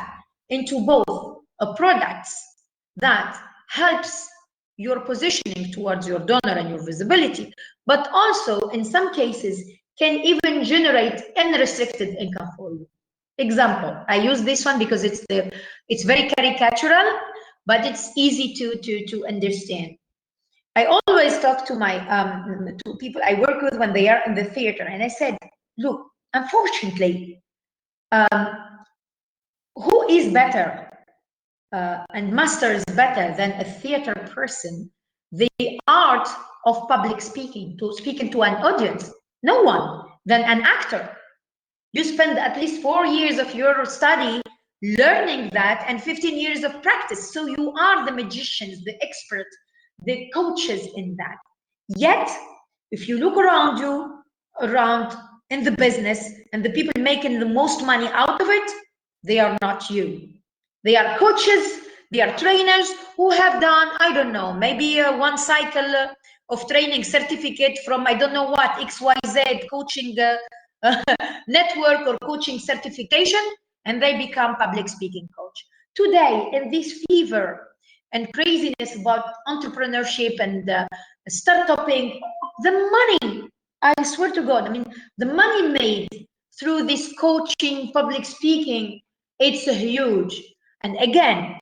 into both products that helps your positioning towards your donor and your visibility, but also in some cases can even generate unrestricted income for you. Example, I use this one because it's very caricatural, but it's easy to understand. I always talk to my to people I work with when they are in the theater, and I said, look, unfortunately, who is better and masters better than a theater person the art of public speaking, to speaking to an audience? No one than an actor. You spend at least 4 years of your study learning that and 15 years of practice. So you are the magicians, the experts, the coaches in that. Yet, if you look around you, around in the business, and the people making the most money out of it, they are not you. They are coaches, they are trainers who have done, I don't know, maybe one cycle of training certificate from, I don't know what, XYZ coaching network or coaching certification, and they become public speaking coach. Today, in this fever and craziness about entrepreneurship and startupping, the money, I swear to God, I mean, the money made through this coaching, public speaking, it's huge. And again,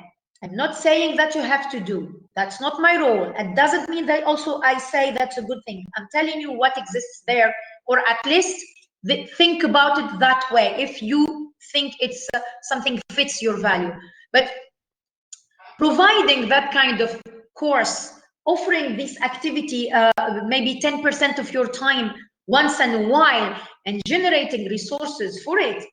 I'm not saying that you have to do. That's not my role. It doesn't mean that also I say that's a good thing. I'm telling you what exists there, or at least think about it that way if you think it's something fits your value. But providing that kind of course, offering this activity maybe 10% of your time once in a while and generating resources for it,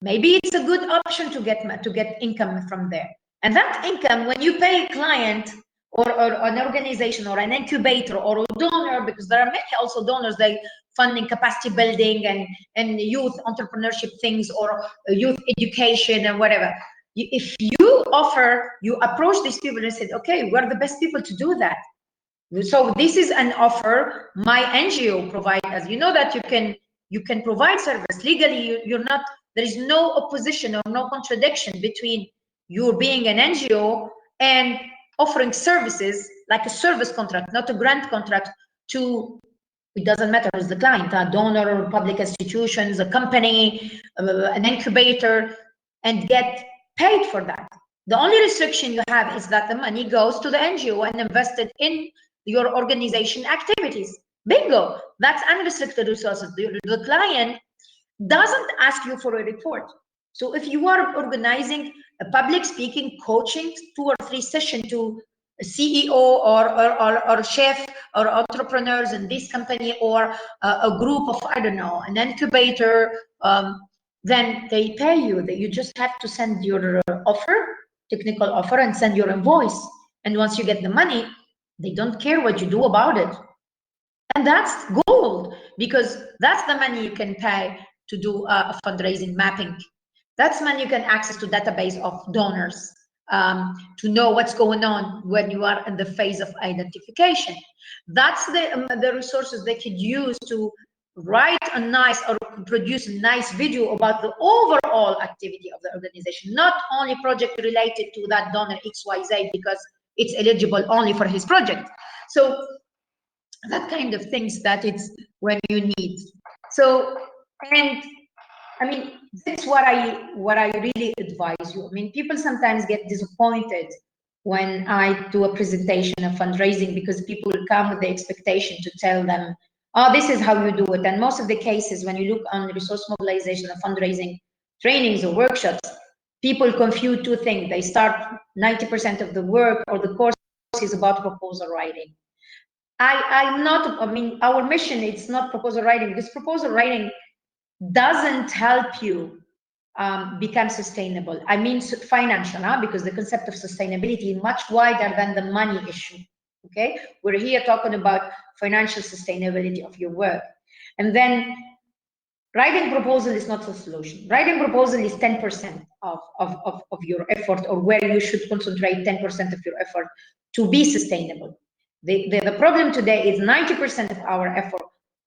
maybe it's a good option to get income from there. And that income, when you pay a client or an organization or an incubator or a donor, because there are many also donors, they funding capacity building and youth entrepreneurship things or youth education and whatever. If you approach these people and said, okay, we're the best people to do that. So this is an offer my NGO provides. As you know that you can provide service legally. You're not, there is no opposition or no contradiction between you being an NGO and offering services like a service contract, not a grant contract, to It doesn't matter who's the client, a donor, public institutions, a company, an incubator, and get paid for that. The only restriction you have is that the money goes to the NGO and invested in your organization activities. Bingo, that's unrestricted resources. The client doesn't ask you for a report. So if you are organizing a public speaking coaching 2 or 3 sessions to a CEO or chef or entrepreneurs in this company, or a group of, I don't know, an incubator, then they pay you. That you just have to send your offer, technical offer, and send your invoice. And once you get the money, they don't care what you do about it. And that's gold, because that's the money you can pay to do a fundraising mapping. That's money you can access to database of donors, to know what's going on when you are in the phase of identification. That's the resources they could use to write a nice or produce a nice video about the overall activity of the organization, not only project related to that donor XYZ because it's eligible only for his project. So that kind of things that it's when you need. So, and I mean, that's what I really advise you. I mean, people sometimes get disappointed when I do a presentation of fundraising, because people will come with the expectation to tell them, oh, this is how you do it. And most of the cases, when you look on resource mobilization and fundraising trainings or workshops, people confuse 2 things. They start 90% of the work or the course is about proposal writing. I'm not, I mean, our mission, it's not proposal writing, because proposal writing doesn't help you become sustainable. I mean financial, because the concept of sustainability is much wider than the money issue, okay? We're here talking about financial sustainability of your work. And then writing proposal is not the solution. Writing proposal is 10% of your effort, or where you should concentrate 10% of your effort to be sustainable. The problem today is 90% of our effort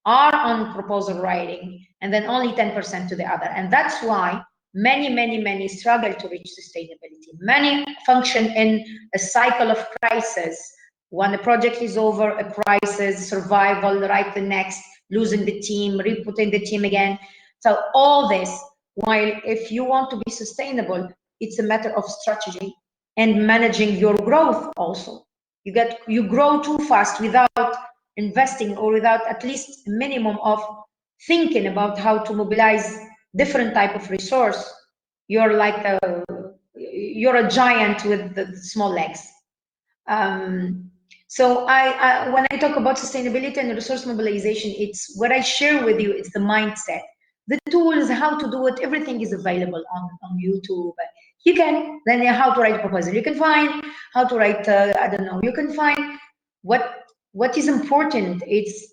are on proposal writing, and then only 10% to the other. And that's why many struggle to reach sustainability. Many function in a cycle of crisis. When the project is over, a crisis, survival, right the next, losing the team, re-putting the team again. So all this, while if you want to be sustainable, it's a matter of strategy and managing your growth also. You grow too fast without investing, or without at least a minimum of thinking about how to mobilize different type of resource. You're like you're a giant with the small legs. So when I talk about sustainability and resource mobilization, it's what I share with you. It's the mindset, the tools, how to do it. Everything is available on YouTube. You can then how to write a proposal. You can find how to write. I don't know. You can find what is important. It's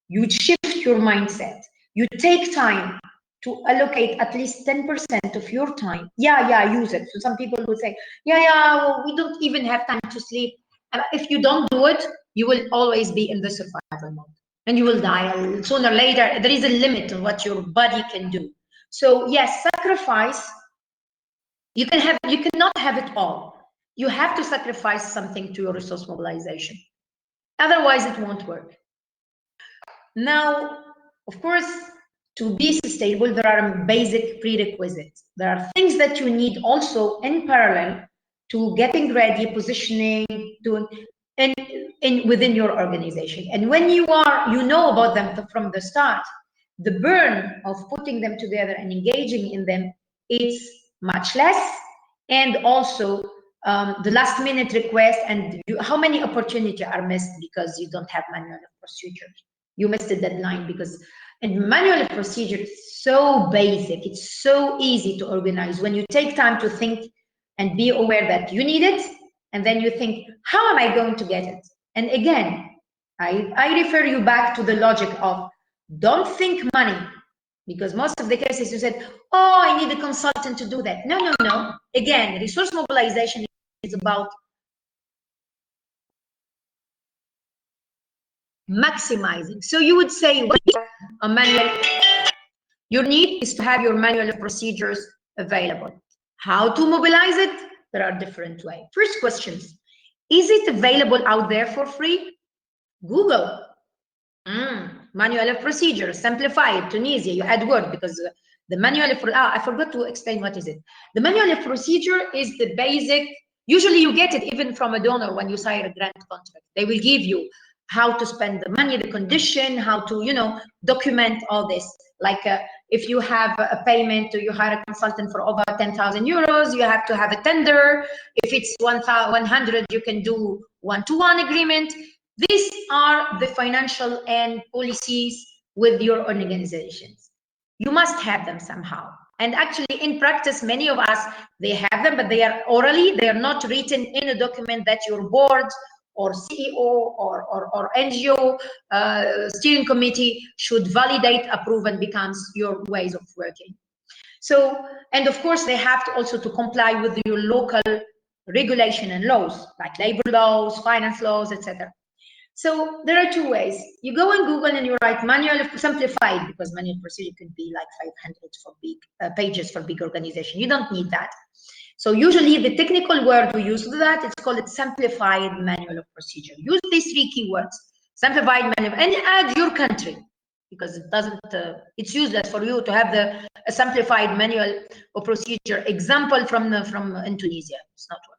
you shift your mindset. You take time to allocate at least 10% of your time. Yeah, use it. So some people would say, yeah, well, we don't even have time to sleep. And if you don't do it, you will always be in the survival mode, and you will die sooner or later. There is a limit on what your body can do. So yes, sacrifice. You cannot have it all. You have to sacrifice something to your resource mobilization. Otherwise, it won't work. Now, of course, to be sustainable, there are basic prerequisites. There are things that you need also in parallel to getting ready, positioning, within your organization. And when you know about them from the start, the burn of putting them together and engaging in them, it's much less. And also the last minute request, and how many opportunities are missed because you don't have manual of procedure. You missed the deadline because, and manual of procedure is so basic, it's so easy to organize when you take time to think and be aware that you need it, and then you think, how am I going to get it? And again, I refer you back to the logic of don't think money, because most of the cases you said, oh, I need a consultant to do that. No. Again, resource mobilization is about maximizing. So you would say, what is a manual? Your need is to have your manual of procedures available. How to mobilize it? There are different ways. First questions. Is it available out there for free? Google. manual of procedure, simplified, Tunisia, you add Word, because the manual of, I forgot to explain what is it. The manual of procedure is the basic, usually you get it even from a donor when you sign a grant contract. They will give you how to spend the money, the condition, how to, you know, document all this. Like if you have a payment, or you hire a consultant for over 10,000 euros, you have to have a tender. If it's 100, you can do one-to-one agreement. These are the financial and policies with your organizations. You must have them somehow. And actually, in practice, many of us, they have them, but they are orally, they are not written in a document that your board or CEO or NGO steering committee should validate, approve, and becomes your ways of working. So, and of course, they have to also to comply with your local regulation and laws, like labor laws, finance laws, etc. So there are two ways. You go on Google and you write manual of simplified, because manual procedure could be like 500 for big pages for big organization. You don't need that. So usually the technical word we use for that, it's called simplified manual of procedure. Use these three keywords, simplified manual, and add your country, because it doesn't, it's useless for you to have a simplified manual of procedure example from Tunisia. It's not one.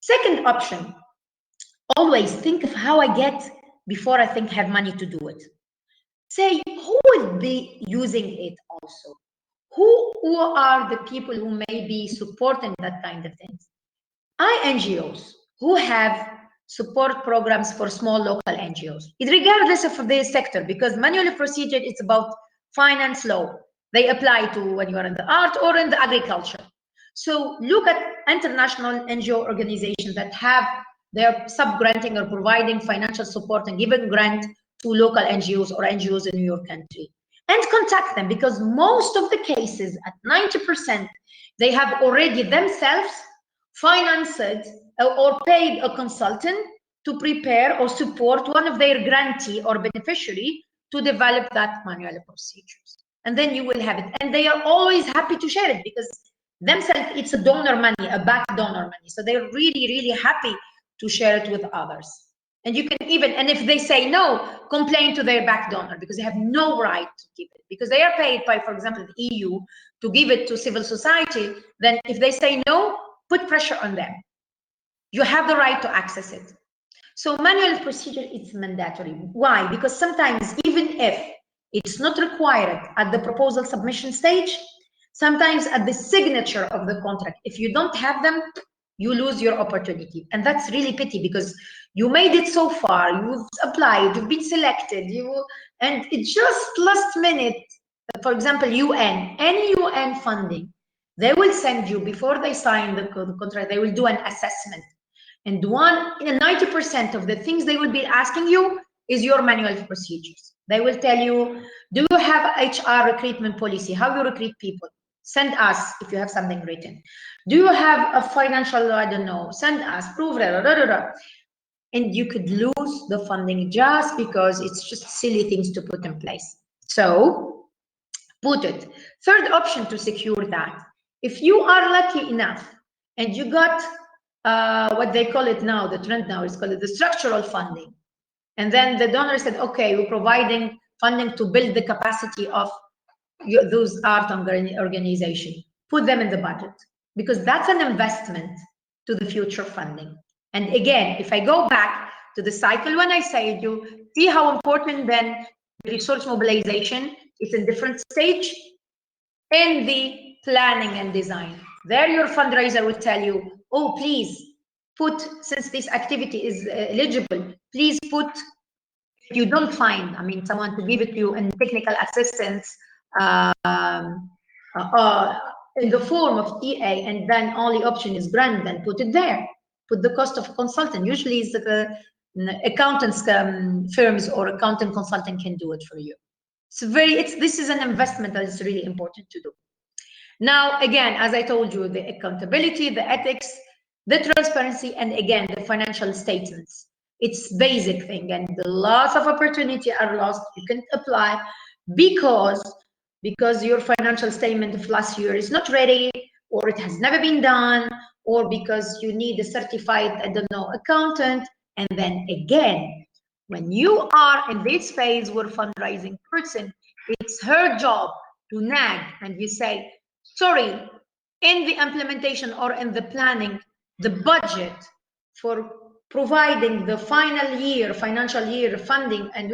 Second option, always think of how I get before I think have money to do it. Say, who will be using it also? Who are the people who may be supporting that kind of things? NGOs who have support programs for small local NGOs, regardless of the sector, because manual of procedure is about finance law. They apply to when you are in the art or in the agriculture. So look at international NGO organizations that have their sub-granting or providing financial support and giving grant to local NGOs or NGOs in your country. And contact them, because most of the cases, at 90%, they have already themselves financed or paid a consultant to prepare or support one of their grantee or beneficiary to develop that manual of procedures. And then you will have it. And they are always happy to share it, because themselves, it's a donor money, a back donor money. So they're really, really happy to share it with others. And you can even, and if they say no, complain to their back donor, because they have no right to give it, because they are paid by, for example, the EU to give it to civil society. Then if they say no, put pressure on them. You have the right to access it. So manual procedure is mandatory. Why? Because sometimes, even if it's not required at the proposal submission stage, sometimes at the signature of the contract, if you don't have them, you lose your opportunity. And that's really pity, because you made it so far, you've applied, you've been selected, and it's just last minute. For example, UN, any UN funding, they will send you, before they sign the contract, they will do an assessment. And 90% of the things they will be asking you is your manual of procedures. They will tell you, do you have HR recruitment policy? How you recruit people? Send us if you have something written. Do you have a financial, I don't know, send us, prove that, and you could lose the funding just because it's just silly things to put in place. So put it. Third option to secure that, if you are lucky enough and you got what they call it now, the trend now is called the structural funding. And then the donor said, okay, we're providing funding to build the capacity of those art organizations. Put them in the budget, because that's an investment to the future funding. And again, if I go back to the cycle, when I say you see how important then the resource mobilization is in different stage in the planning and design. There your fundraiser will tell you, oh, please put, since this activity is eligible, please put, if you don't find, I mean, someone to give it to you in technical assistance in the form of EA, and then only option is grant, then put it there. Put the cost of consultant. Usually it's the accountants firms or accountant consultant can do it for you. This is an investment that is really important to do. Now, again, as I told you, the accountability, the ethics, the transparency, and again, the financial statements. It's basic thing, and the lots of opportunity are lost. You can apply because your financial statement of last year is not ready, or it has never been done, or because you need a certified, I don't know, accountant. And then again, When you are in this phase where fundraising person, it's her job to nag and you say, sorry, in the implementation or in the planning, the budget for providing the financial year funding, and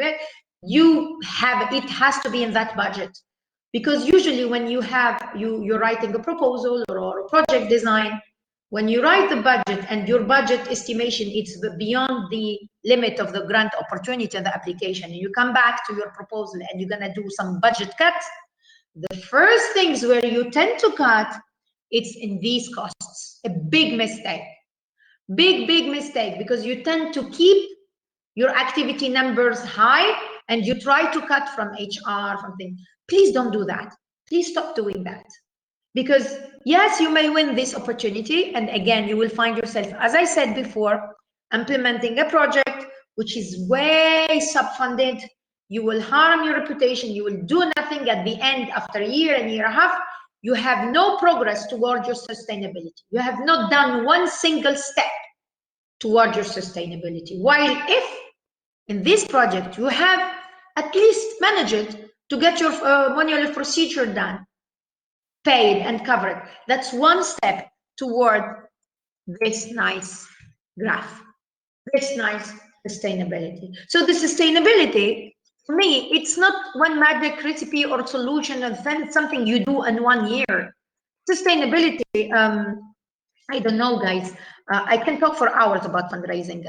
you have, it has to be in that budget. Because usually when you have, you're writing a proposal or a project design, when you write the budget and your budget estimation, it's beyond the limit of the grant opportunity and the application, and you come back to your proposal and you're gonna do some budget cuts, the first things where you tend to cut, it's in these costs. A big mistake. Big mistake, because you tend to keep your activity numbers high and you try to cut from HR, from things. Please don't do that. Please stop doing that. Because yes, you may win this opportunity, and again, you will find yourself, as I said before, implementing a project which is way subfunded. You will harm your reputation. You will do nothing at the end. After a year and a half, you have no progress toward your sustainability. You have not done one single step toward your sustainability. While if in this project you have at least managed to get your manual procedure done, paid and covered, that's one step toward this nice graph, this nice sustainability. So the sustainability, for me, it's not one magic recipe or solution and then something you do in 1 year. Sustainability, I don't know, guys. I can talk for hours about fundraising.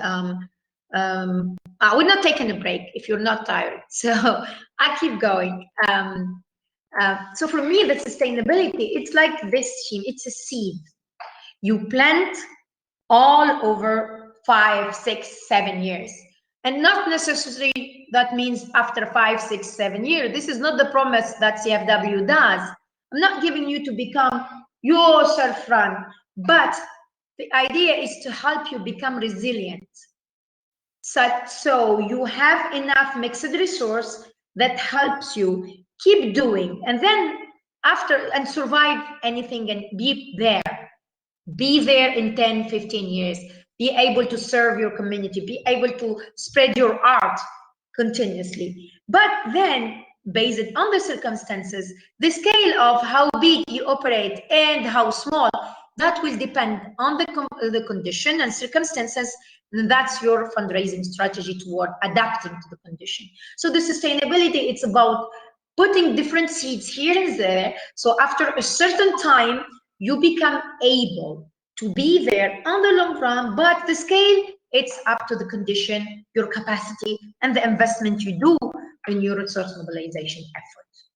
We're not taking a break if you're not tired, so I keep going. So for me, the sustainability, it's like this scheme. It's a seed. You plant all over 5, 6, 7 years. And not necessarily that means after 5, 6, 7 years. This is not the promise that CFW does. I'm not giving you to become your self-run, but the idea is to help you become resilient. So you have enough mixed resource that helps you keep doing, and then after, and survive anything and be there in 10, 15 years, be able to serve your community, be able to spread your art continuously. But then, based on the circumstances, the scale of how big you operate and how small, that will depend on the condition and circumstances, and that's your fundraising strategy toward adapting to the condition. So the sustainability, it's about putting different seeds here and there, so after a certain time, you become able to be there on the long run, but the scale, it's up to the condition, your capacity, and the investment you do in your resource mobilization efforts.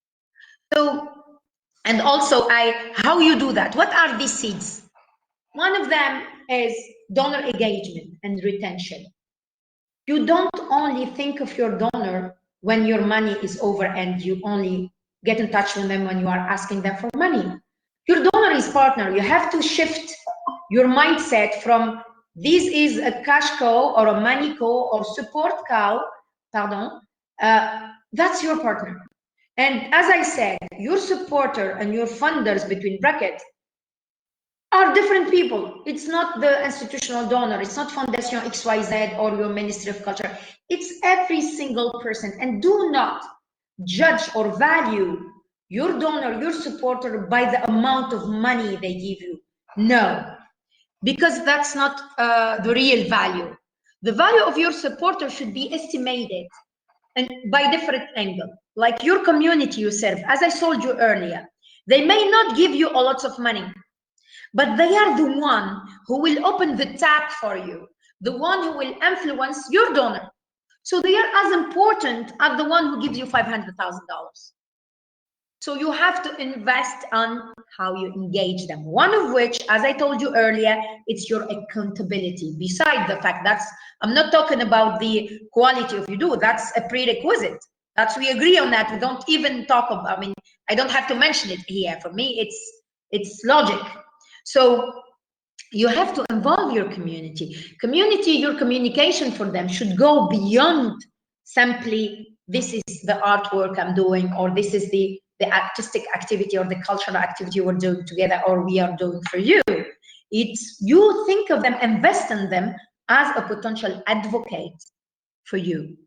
So, and also how you do that. What are these seeds? One of them is donor engagement and retention. You don't only think of your donor when your money is over and you only get in touch with them when you are asking them for money. Your donor is partner. You have to shift your mindset from this is a cash cow or a money cow or support cow, that's your partner. And as I said, your supporter and your funders, between brackets, are different people. It's not the institutional donor, it's not Fondation XYZ or your Ministry of Culture. It's every single person. And do not judge or value your donor, your supporter by the amount of money they give you. No, because that's not the real value. The value of your supporter should be estimated and by different angle. Like your community you serve, as I told you earlier, they may not give you a lot of money, but they are the one who will open the tap for you, the one who will influence your donor. So they are as important as the one who gives you $500,000. So you have to invest on how you engage them. One of which, as I told you earlier, it's your accountability. Besides the fact I'm not talking about the quality of you do, that's a prerequisite. We agree on that. We don't even talk about, I don't have to mention it here. For me, it's logic. So you have to involve your community. Your communication for them should go beyond simply, this is the artwork I'm doing, or this is the artistic activity or the cultural activity we're doing together, or we are doing for you. It's, you think of them, invest in them as a potential advocate for you.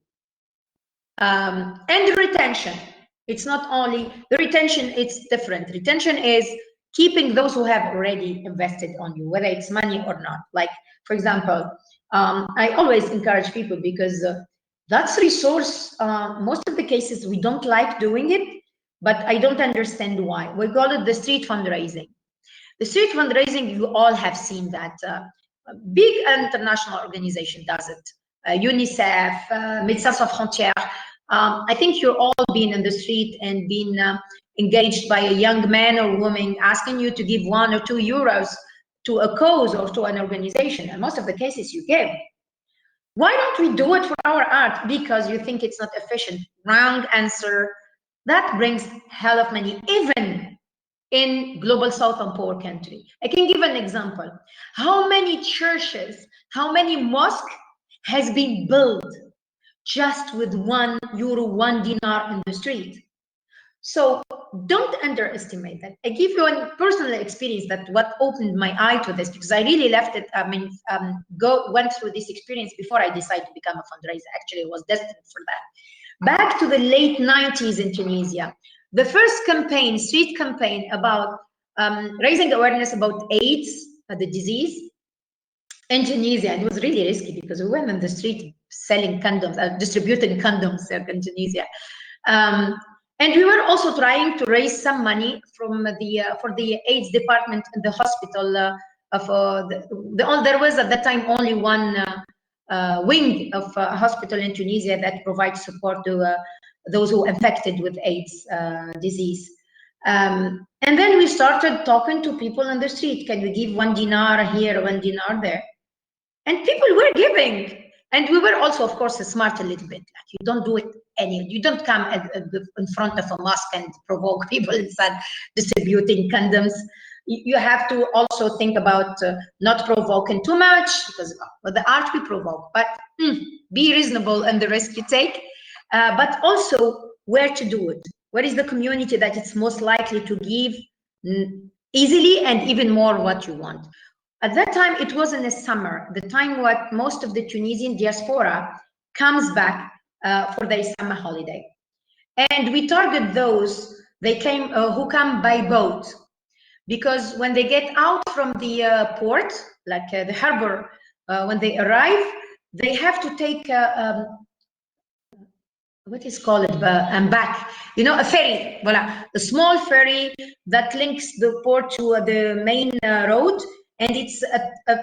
And the retention, it's not only the retention, it's different. Retention is keeping those who have already invested on you, whether it's money or not. Like, for example, I always encourage people, because that's resource. Most of the cases we don't like doing it, but I don't understand why. We call it the street fundraising. The street fundraising, you all have seen that. Big international organization does it. UNICEF, Médecins Sans Frontières. I think you're all been in the street and been engaged by a young man or woman asking you to give 1 or 2 euros to a cause or to an organization, and most of the cases you give. Why don't we do it for our art? Because you think it's not efficient. Wrong answer. That brings hell of money, even in global south and poor country. I can give an example. How many churches, how many mosques has been built just with 1 euro, 1 dinar in the street? So don't underestimate that. I give you a personal experience that what opened my eye to this, because I really left it, went through this experience before I decided to become a fundraiser. Actually, I was destined for that. Back to the late 90s in Tunisia, the first campaign, street campaign about raising awareness about AIDS, the disease, in Tunisia. It was really risky because we went on the street selling condoms, distributing condoms in Tunisia. And we were also trying to raise some money from for the AIDS department in the hospital. There was at that time only one wing of a hospital in Tunisia that provides support to those who are infected with AIDS disease. And then we started talking to people on the street. Can you give 1 dinar here, 1 dinar there? And people were giving. And we were also, of course, smart a little bit. Like, you don't do it you don't come in front of a mosque and provoke people and start distributing condoms. You have to also think about not provoking too much, because with the art we provoke, but be reasonable in the risk you take. But also where to do it. Where is the community that it's most likely to give easily and even more what you want? At that time, it was in the summer, the time what most of the Tunisian diaspora comes back for their summer holiday. And we target those who come by boat, because when they get out from the port, like the harbor, when they arrive, they have to take what is called back, you know, a ferry, voila, a small ferry that links the port to the main road, and it's a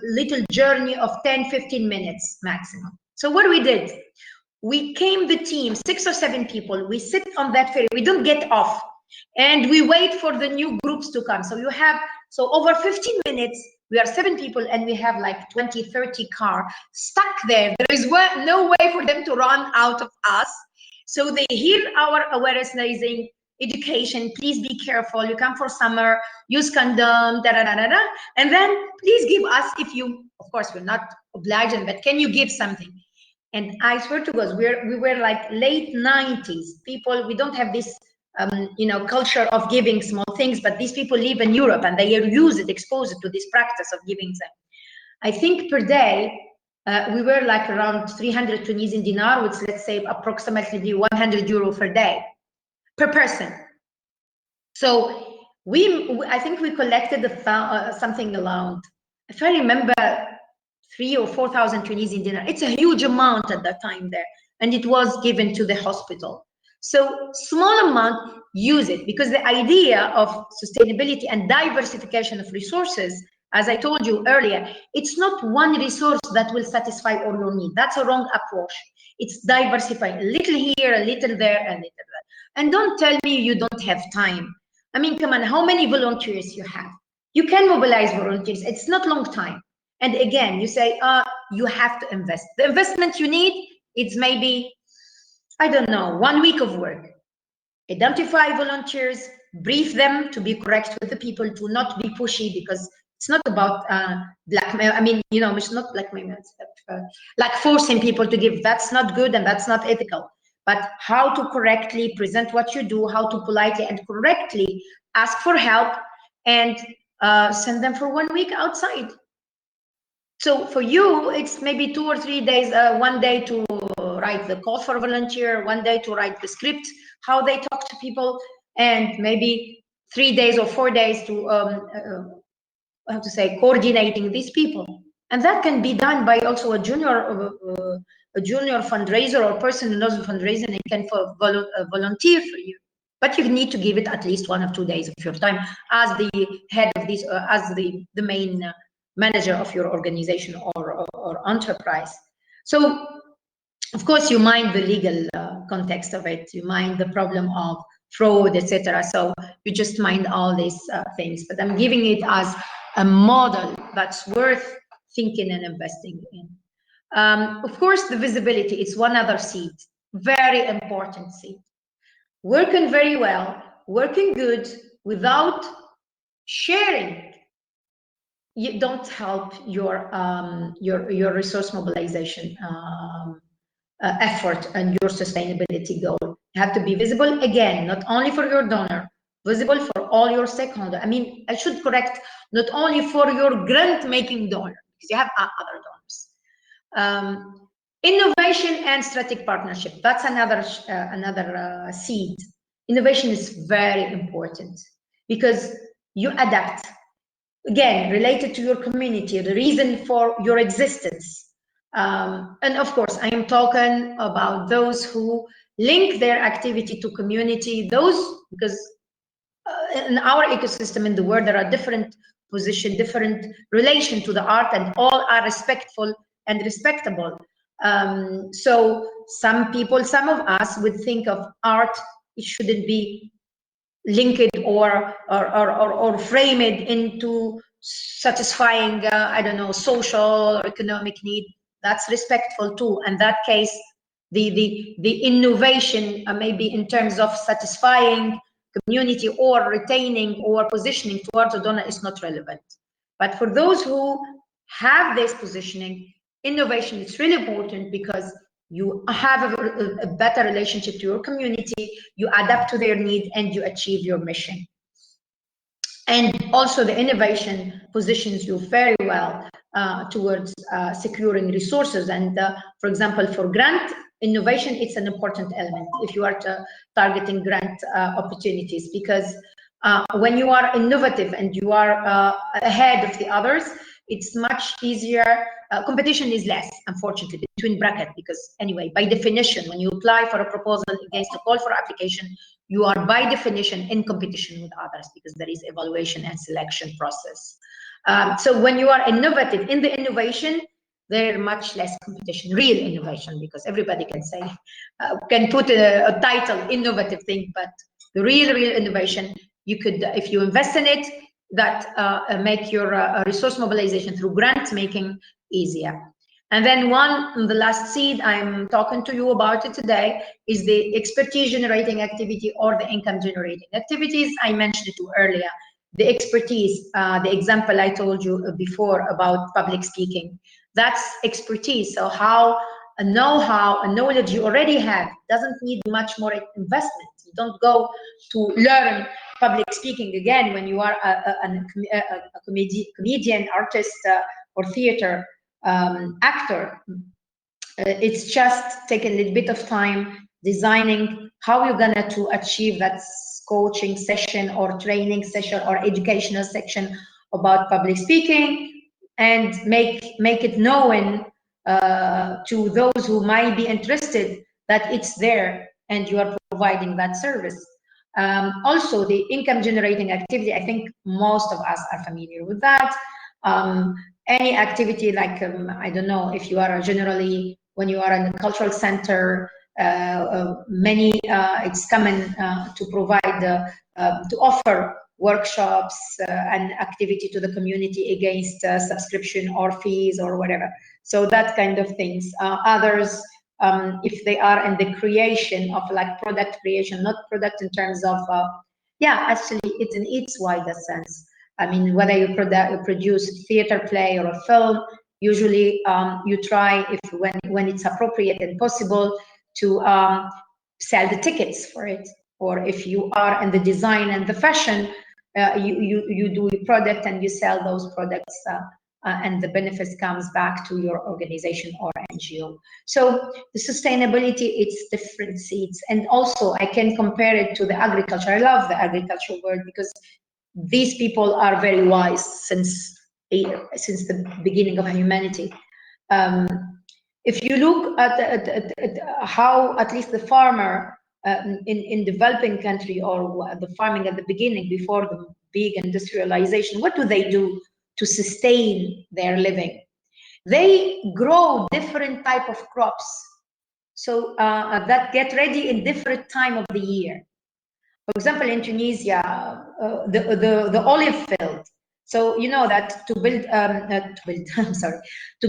little journey of 10-15 minutes maximum. So what we did, we came, the team, 6 or 7 people, we sit on that ferry, we don't get off, and we wait for the new groups to come. So you have, so over 15 minutes, we are 7 people, and we have like 20-30 cars stuck there. There is no way for them to run out of us. So they hear our awareness raising, education, please be careful, you come for summer, use condom, and then please give us, if you, of course, we're not obliging, but can you give something? And I swear to God, we were like late 90s people. We don't have this, you know, culture of giving small things, but these people live in Europe and they are exposed to this practice of giving them. I think per day, we were like around 300 Tunisian dinar, which let's say approximately 100 euro per day, per person. So I think we collected something around, if I remember, 3,000 or 4,000 Tunisian dinar. It's a huge amount at that time there, and it was given to the hospital. So small amount, use it, because the idea of sustainability and diversification of resources, as I told you earlier, it's not one resource that will satisfy all your needs. That's a wrong approach. It's diversifying, a little here, a little there, a little there. And don't tell me you don't have time. I mean, come on, how many volunteers you have? You can mobilize volunteers. It's not long time. And again, you say, you have to invest. The investment you need, it's maybe, I don't know, 1 week of work. Identify volunteers, brief them to be correct with the people, to not be pushy, because it's not about blackmail. I mean, you know, it's not blackmail, it's like forcing people to give. That's not good and that's not ethical. But how to correctly present what you do, how to politely and correctly ask for help, and send them for 1 week outside. So for you, it's maybe 2 or 3 days, one day to write the call for volunteer, one day to write the script, how they talk to people, and maybe 3 days or 4 days to how to say, coordinating these people. And that can be done by also a junior fundraiser or person who knows fundraising and can volunteer for you. But you need to give it at least 1 or 2 days of your time as the head of this, as the main manager of your organization or enterprise. So, of course, you mind the legal context of it. You mind the problem of fraud, etc. So you just mind all these things. But I'm giving it as a model that's worth thinking and investing in. Of course, the visibility is one other seed, very important seed. Working very well, working good without sharing, you don't help your resource mobilization effort and your sustainability goal. You have to be visible, again, not only for your donor, visible for all your stakeholders. I mean, I should correct, not only for your grant-making donor, because you have other donors. Innovation and strategic partnership, that's another seed. Innovation is very important because you adapt, again, related to your community, the reason for your existence. And of course, I am talking about those who link their activity to community, those, because in our ecosystem in the world, there are different positions, different relation to the art, and all are respectful and respectable. So some people, some of us would think of art, it shouldn't be linked or framed into satisfying, I don't know, social or economic need. That's respectful too. And that case, the innovation maybe in terms of satisfying community or retaining or positioning towards a donor is not relevant. But for those who have this positioning, innovation is really important because you have a better relationship to your community, you adapt to their need, and you achieve your mission. And also the innovation positions you very well towards securing resources. And for example, for grant innovation, it's an important element if you are targeting grant opportunities, because when you are innovative and you are ahead of the others, it's much easier. Competition is less, unfortunately, between brackets, because anyway, by definition, when you apply for a proposal against a call for application, you are by definition in competition with others because there is evaluation and selection process. So when you are innovative in the innovation, there much less competition, real innovation, because everybody can say, can put a title, innovative thing, but the real innovation, you could, if you invest in it, that make your resource mobilization through grant making easier. And then the last seed I'm talking to you about it today is the expertise generating activity or the income generating activities. I mentioned it earlier. The expertise, the example I told you before about public speaking, that's expertise. So how a know-how, a knowledge you already have doesn't need much more investment. You don't go to learn public speaking again when you are a comedian, artist, or theater actor. It's just taking a little bit of time designing how you're gonna to achieve that coaching session or training session or educational section about public speaking, and make it known to those who might be interested that it's there and you are providing that service. Also, the income generating activity, I think most of us are familiar with that. Any activity like, I don't know, if you are generally, when you are in a cultural center, it's common to provide, to offer workshops and activity to the community against subscription or fees or whatever. So that kind of things. Others, if they are in the creation of like product creation, not product in terms of, yeah, actually it's in its wider sense. I mean, whether you produce theater play or a film, usually you try, if when it's appropriate and possible, to sell the tickets for it. Or if you are in the design and the fashion, you do a product and you sell those products and the benefits comes back to your organization or NGO. So the sustainability, it's different seeds. And also I can compare it to the agriculture. I love the agricultural world because these people are very wise since the beginning of humanity. If you look at how at least the farmer in developing country, or the farming at the beginning before the big industrialization, what do they do to sustain their living? They grow different type of crops, so that get ready in different time of the year. For example, in Tunisia, the olive field. So you know that to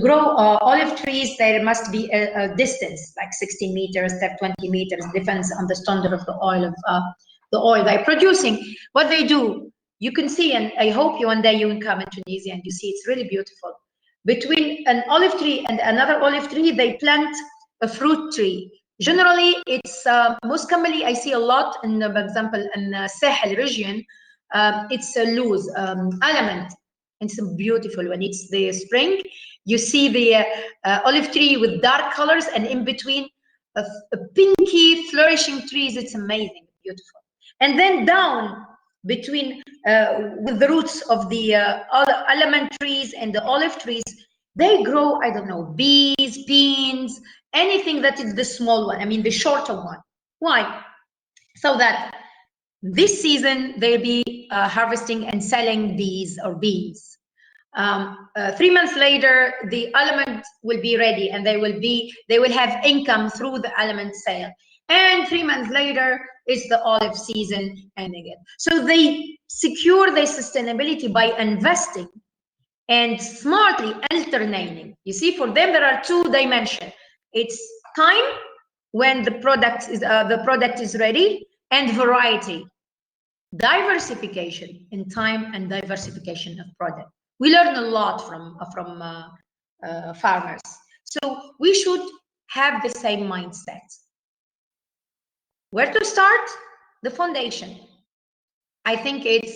grow olive trees, there must be a distance, like 16 meters, 20 meters, depends on the standard of the oil they're producing. What they do, you can see, and I hope one day you will come in Tunisia and you see it's really beautiful. Between an olive tree and another olive tree, they plant a fruit tree. Generally, it's most commonly I see a lot in, for example, in Sahel region. It's a loose element. It's beautiful when it's the spring. You see the olive tree with dark colors, and in between a pinky flourishing trees. It's amazing, beautiful. And then down between with the roots of the almond trees and the olive trees, they grow, I don't know, bees, beans, anything that is the small one, I mean the shorter one. Why? So that this season they'll be harvesting and selling bees or beans. 3 months later, the almond will be ready, and they will have income through the almond sale. And 3 months later, it's the olive season, and again. So they secure their sustainability by investing and smartly alternating. You see, for them there are two dimensions. It's time when the product is ready, and variety, diversification in time and diversification of product. We learn a lot from farmers. So we should have the same mindset. Where to start? The foundation. I think it's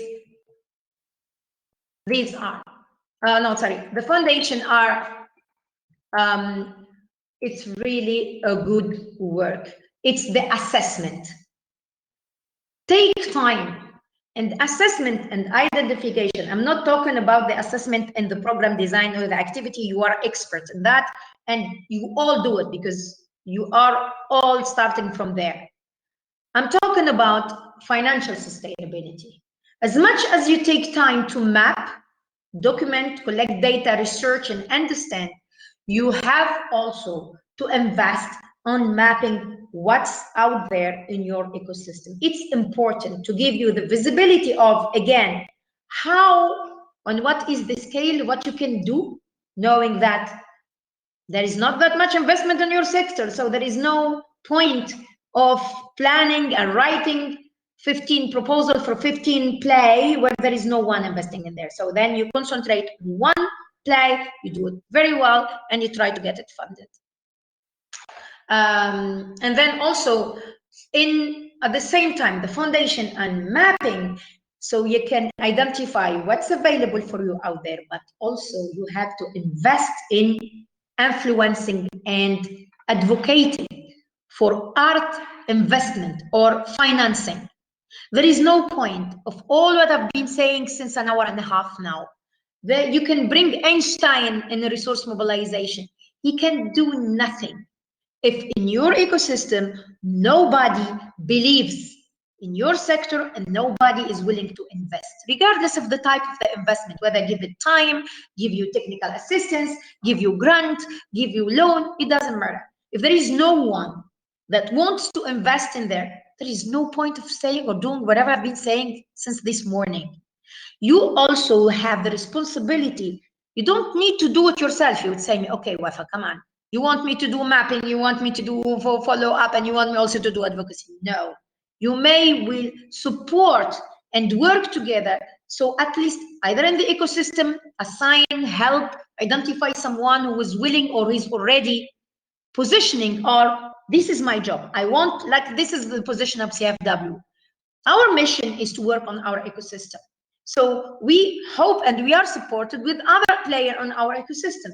these are. The foundation are, it's really a good work. It's the assessment. Take time and assessment and identification. I'm not talking about the assessment and the program design or the activity. You are experts in that, and you all do it because you are all starting from there. I'm talking about financial sustainability. As much as you take time to map, document, collect data, research, and understand, you have also to invest on mapping what's out there in your ecosystem. It's important to give you the visibility of, again, how, on what is the scale, what you can do, knowing that there is not that much investment in your sector, so there is no point of planning and writing 15 proposals for 15 play where there is no one investing in there. So then you concentrate on one play, you do it very well, and you try to get it funded. And then also, at the same time, the foundation and mapping, so you can identify what's available for you out there, but also you have to invest in influencing and advocating for art investment or financing. There is no point of all what I've been saying since an hour and a half now. You can bring Einstein in the resource mobilization. He can do nothing if in your ecosystem nobody believes in your sector and nobody is willing to invest, regardless of the type of the investment, whether give it time, give you technical assistance, give you grant, give you loan, it doesn't matter. If there is no one that wants to invest in there, there is no point of saying or doing whatever I've been saying since this morning. You also have the responsibility. You don't need to do it yourself. You would say, okay, Ouafa, come on. You want me to do mapping, you want me to do follow up, and you want me also to do advocacy. No, you will support and work together. So at least either in the ecosystem, assign, help, identify someone who is willing or is already positioning, or this is my job. I want, like, this is the position of CFW. Our mission is to work on our ecosystem. So we hope and we are supported with other players on our ecosystem.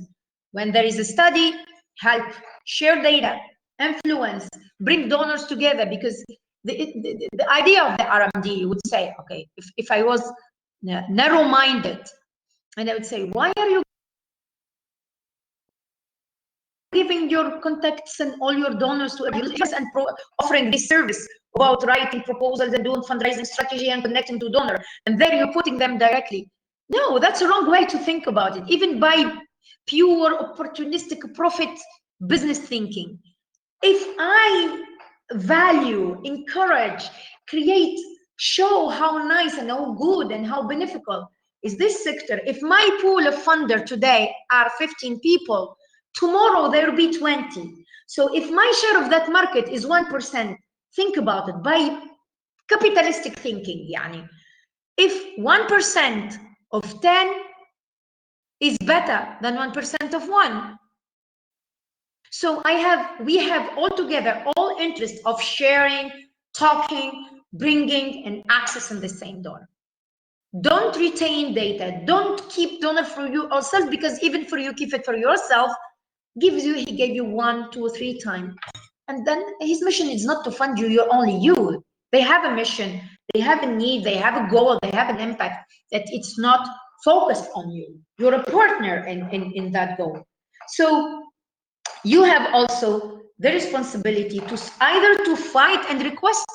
When there is a study, help share data, influence, bring donors together, because the idea of the RMD would say, okay, if I was narrow-minded, and I would say, why are you giving your contacts and all your donors to abuse and offering this service about writing proposals and doing fundraising strategy and connecting to donor, and then you're putting them directly? No, that's a wrong way to think about it, even by pure opportunistic profit business thinking. If I value, encourage, create, show how nice and how good and how beneficial is this sector, if my pool of funder today are 15 people, tomorrow there will be 20. So if my share of that market is 1%, think about it by capitalistic thinking. Yani, if 1% of 10 is better than 1% of 1. So we have all together all interest of sharing, talking, bringing, and accessing the same donor. Don't retain data. Don't keep donor for yourself, because even for you keep it for yourself, he gave you 1, 2, 3 times. And then his mission is not to fund you, you're only you. They have a mission, they have a need, they have a goal, they have an impact, that it's not focused on you. You're a partner in that goal. So you have also the responsibility to either to fight and request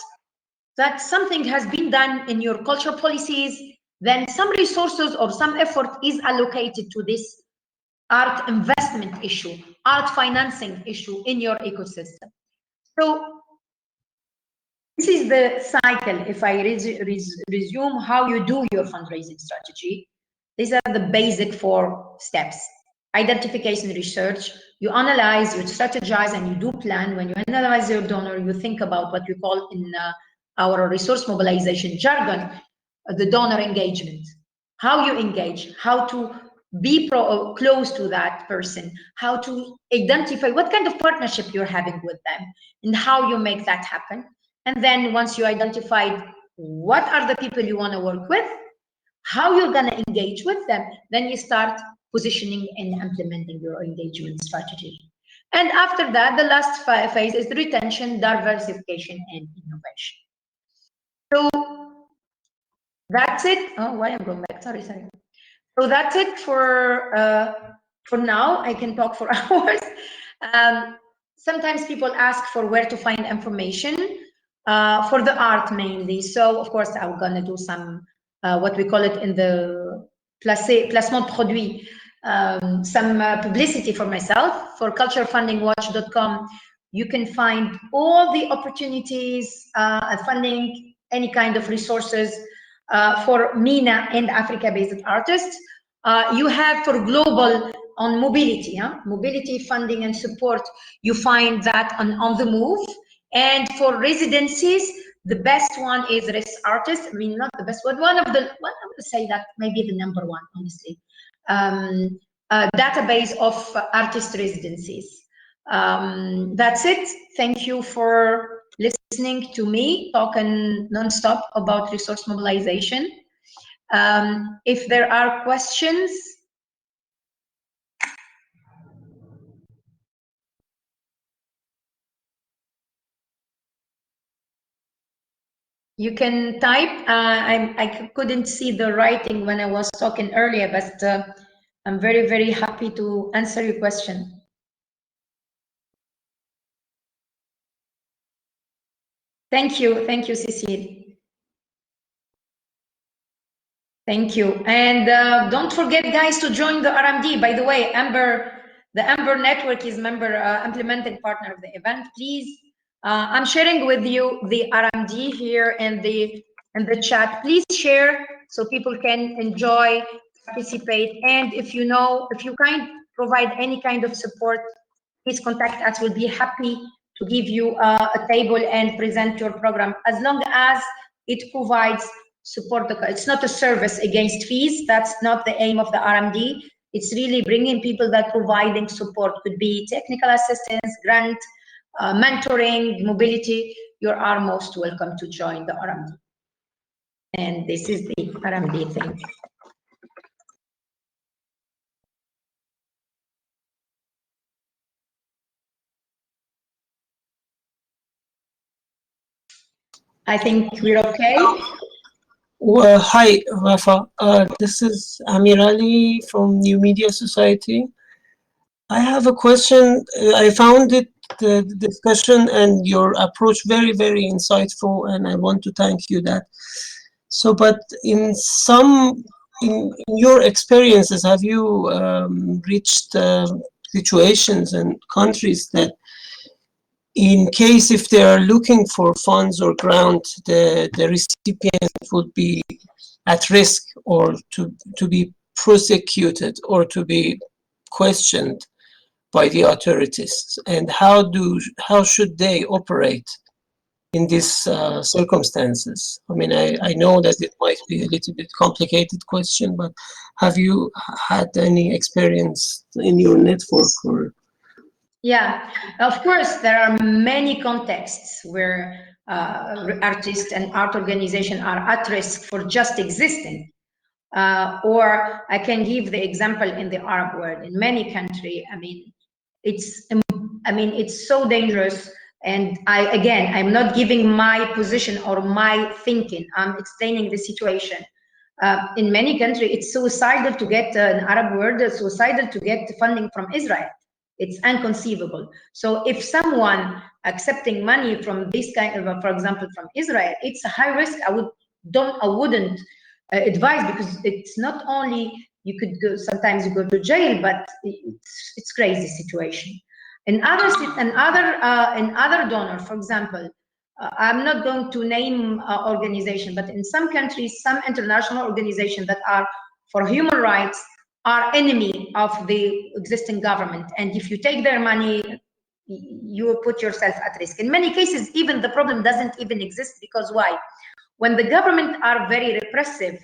that something has been done in your cultural policies, then some resources or some effort is allocated to this art investment issue, art financing issue in your ecosystem. So this is the cycle. If I resume how you do your fundraising strategy, these are the basic 4 steps. Identification research, you analyze, you strategize, and you do plan. When you analyze your donor, you think about what we call in our resource mobilization jargon, the donor engagement. How you engage, how to be close to that person, how to identify what kind of partnership you're having with them, and how you make that happen. And then once you identified what are the people you want to work with, how you're going to engage with them, then you start positioning and implementing your engagement strategy. And after that, the last phase is the retention, diversification, and innovation. So that's it. Oh, why I'm going back? Sorry. So that's it for now. I can talk for hours. Sometimes people ask for where to find information for the art mainly. So of course, I'm gonna do some what we call it in the placement produit, some publicity for myself. For culturefundingwatch.com, you can find all the opportunities, funding, any kind of resources for MENA and Africa-based artists. You have for global on mobility, mobility funding and support, you find that on the move. And for residencies, the best one is Res Artist. I mean, not the best one, I would say that maybe the number 1, honestly. Database of artist residencies. That's it. Thank you for listening to me talking non-stop about resource mobilization. If there are questions, you can type. I couldn't see the writing when I was talking earlier, but I'm very, very happy to answer your question. Thank you, Cecile. Thank you, and don't forget, guys, to join the RMD. By the way, the Amber Network is member implementing partner of the event. Please, I'm sharing with you the RMD here in the chat. Please share so people can enjoy, participate, and if you can provide any kind of support, please contact us. We'll be happy to give you a table and present your program, as long as it provides support. It's not a service against fees. That's not the aim of the RMD. It's really bringing people that providing support. Could be technical assistance, grant, mentoring, mobility. You are most welcome to join the RMD. And this is the RMD thing. I think we're okay. Well, hi, Ouafa. This is Amir Ali from New Media Society. I have a question. I found the discussion and your approach very, very insightful, and I want to thank you that. So, but in your experiences, have you reached situations and countries that, in case if they are looking for funds or grant, the recipient would be at risk or to be prosecuted or to be questioned by the authorities, and how should they operate in these circumstances? I mean, I know that it might be a little bit complicated question, but have you had any experience in your network or? Yeah, of course, there are many contexts where artists and art organizations are at risk for just existing. Or I can give the example in the Arab world. In many countries, I mean, it's so dangerous. And I'm not giving my position or my thinking. I'm explaining the situation. In many countries, it's suicidal to get an Arab world, suicidal to get funding from Israel. It's inconceivable. So if someone accepting money from this kind of, for example, from Israel, it's a high risk. I wouldn't advise, because it's not only you could go, sometimes you go to jail, but it's crazy situation. In other donor, for example, I'm not going to name organization, but in some countries, some international organizations that are for human rights are enemy of the existing government, and if you take their money, you will put yourself at risk. In many cases, even the problem doesn't even exist, because why? When the government are very repressive,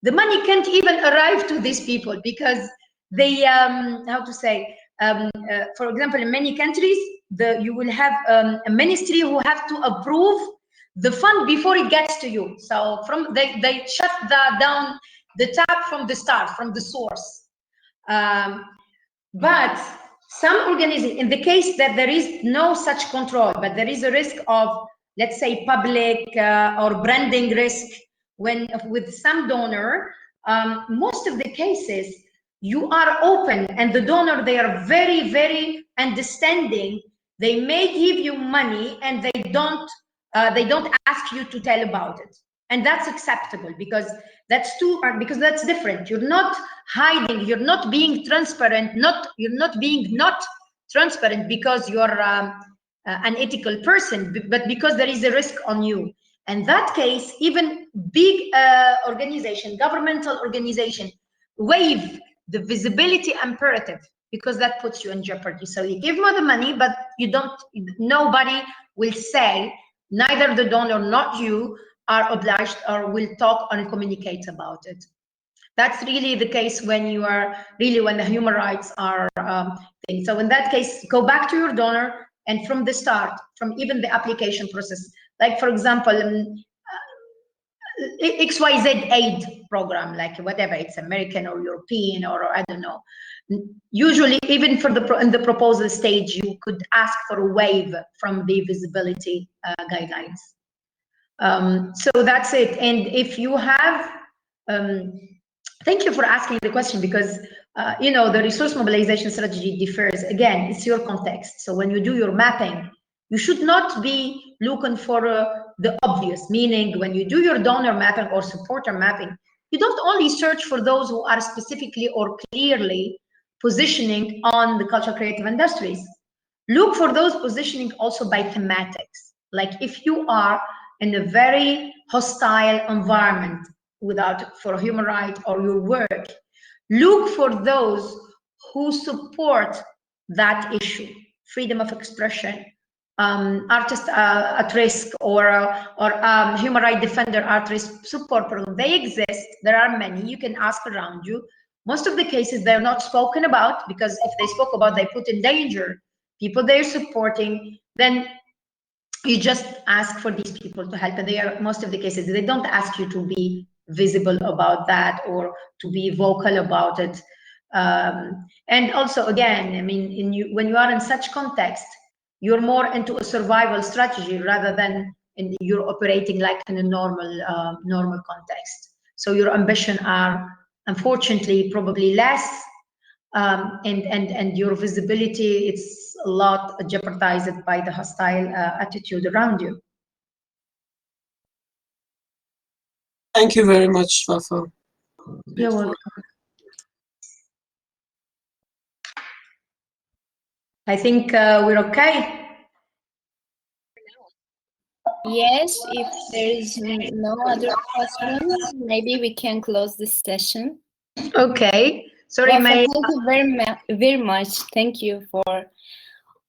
the money can't even arrive to these people, because they, how to say, for example, in many countries, you will have a ministry who have to approve the fund before it gets to you. So they shut down the tap from the start, from the source. But some organizations, in the case that there is no such control, but there is a risk of, let's say, public or branding risk, with some donor, most of the cases, you are open, and the donor, they are very, very understanding. They may give you money, and they don't ask you to tell about it, and that's acceptable, because that's different. You're not hiding, you're not being transparent, you're not being not transparent because you're an ethical person, but because there is a risk on you. In that case, even big organization, governmental organization, waive the visibility imperative, because that puts you in jeopardy. So you give them the money, but nobody will say, neither the donor nor you are obliged or will talk and communicate about it. That's really the case when the human rights are things. So in that case, go back to your donor, and from the start, from even the application process, like for example, XYZ aid program, like whatever, it's American or European or I don't know. Usually, even for in the proposal stage, you could ask for a waive from the visibility guidelines. So that's it. And if you have, thank you for asking the question, because the resource mobilization strategy differs. Again, it's your context. So when you do your mapping, you should not be looking for the obvious, meaning when you do your donor mapping or supporter mapping, you don't only search for those who are specifically or clearly positioning on the cultural creative industries. Look for those positioning also by thematics. Like if you are in a very hostile environment for human rights or your work, look for those who support that issue, freedom of expression, artist at risk, or human rights defender at risk support program. They exist. There are many. You can ask around you. Most of the cases they're not spoken about, because if they spoke about, they put in danger people they're supporting. Then you just ask for these people to help, and they are, most of the cases, they don't ask you to be visible about that or to be vocal about it. And also, again, I mean, when you are in such context, you're more into a survival strategy rather than you're operating like in a normal context. So your ambition are, unfortunately, probably less, and your visibility, it's a lot jeopardized by the hostile attitude around you. Thank you very much, Ouafa. You're welcome. I think we're okay. Yes, if there is no other questions, maybe we can close this session. Okay. Sorry, Ouafa, May. thank you very much. Thank you for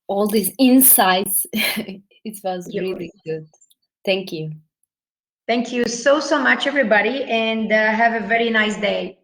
all these insights. It was really good. Thank you. Thank you so much, everybody, and have a very nice day.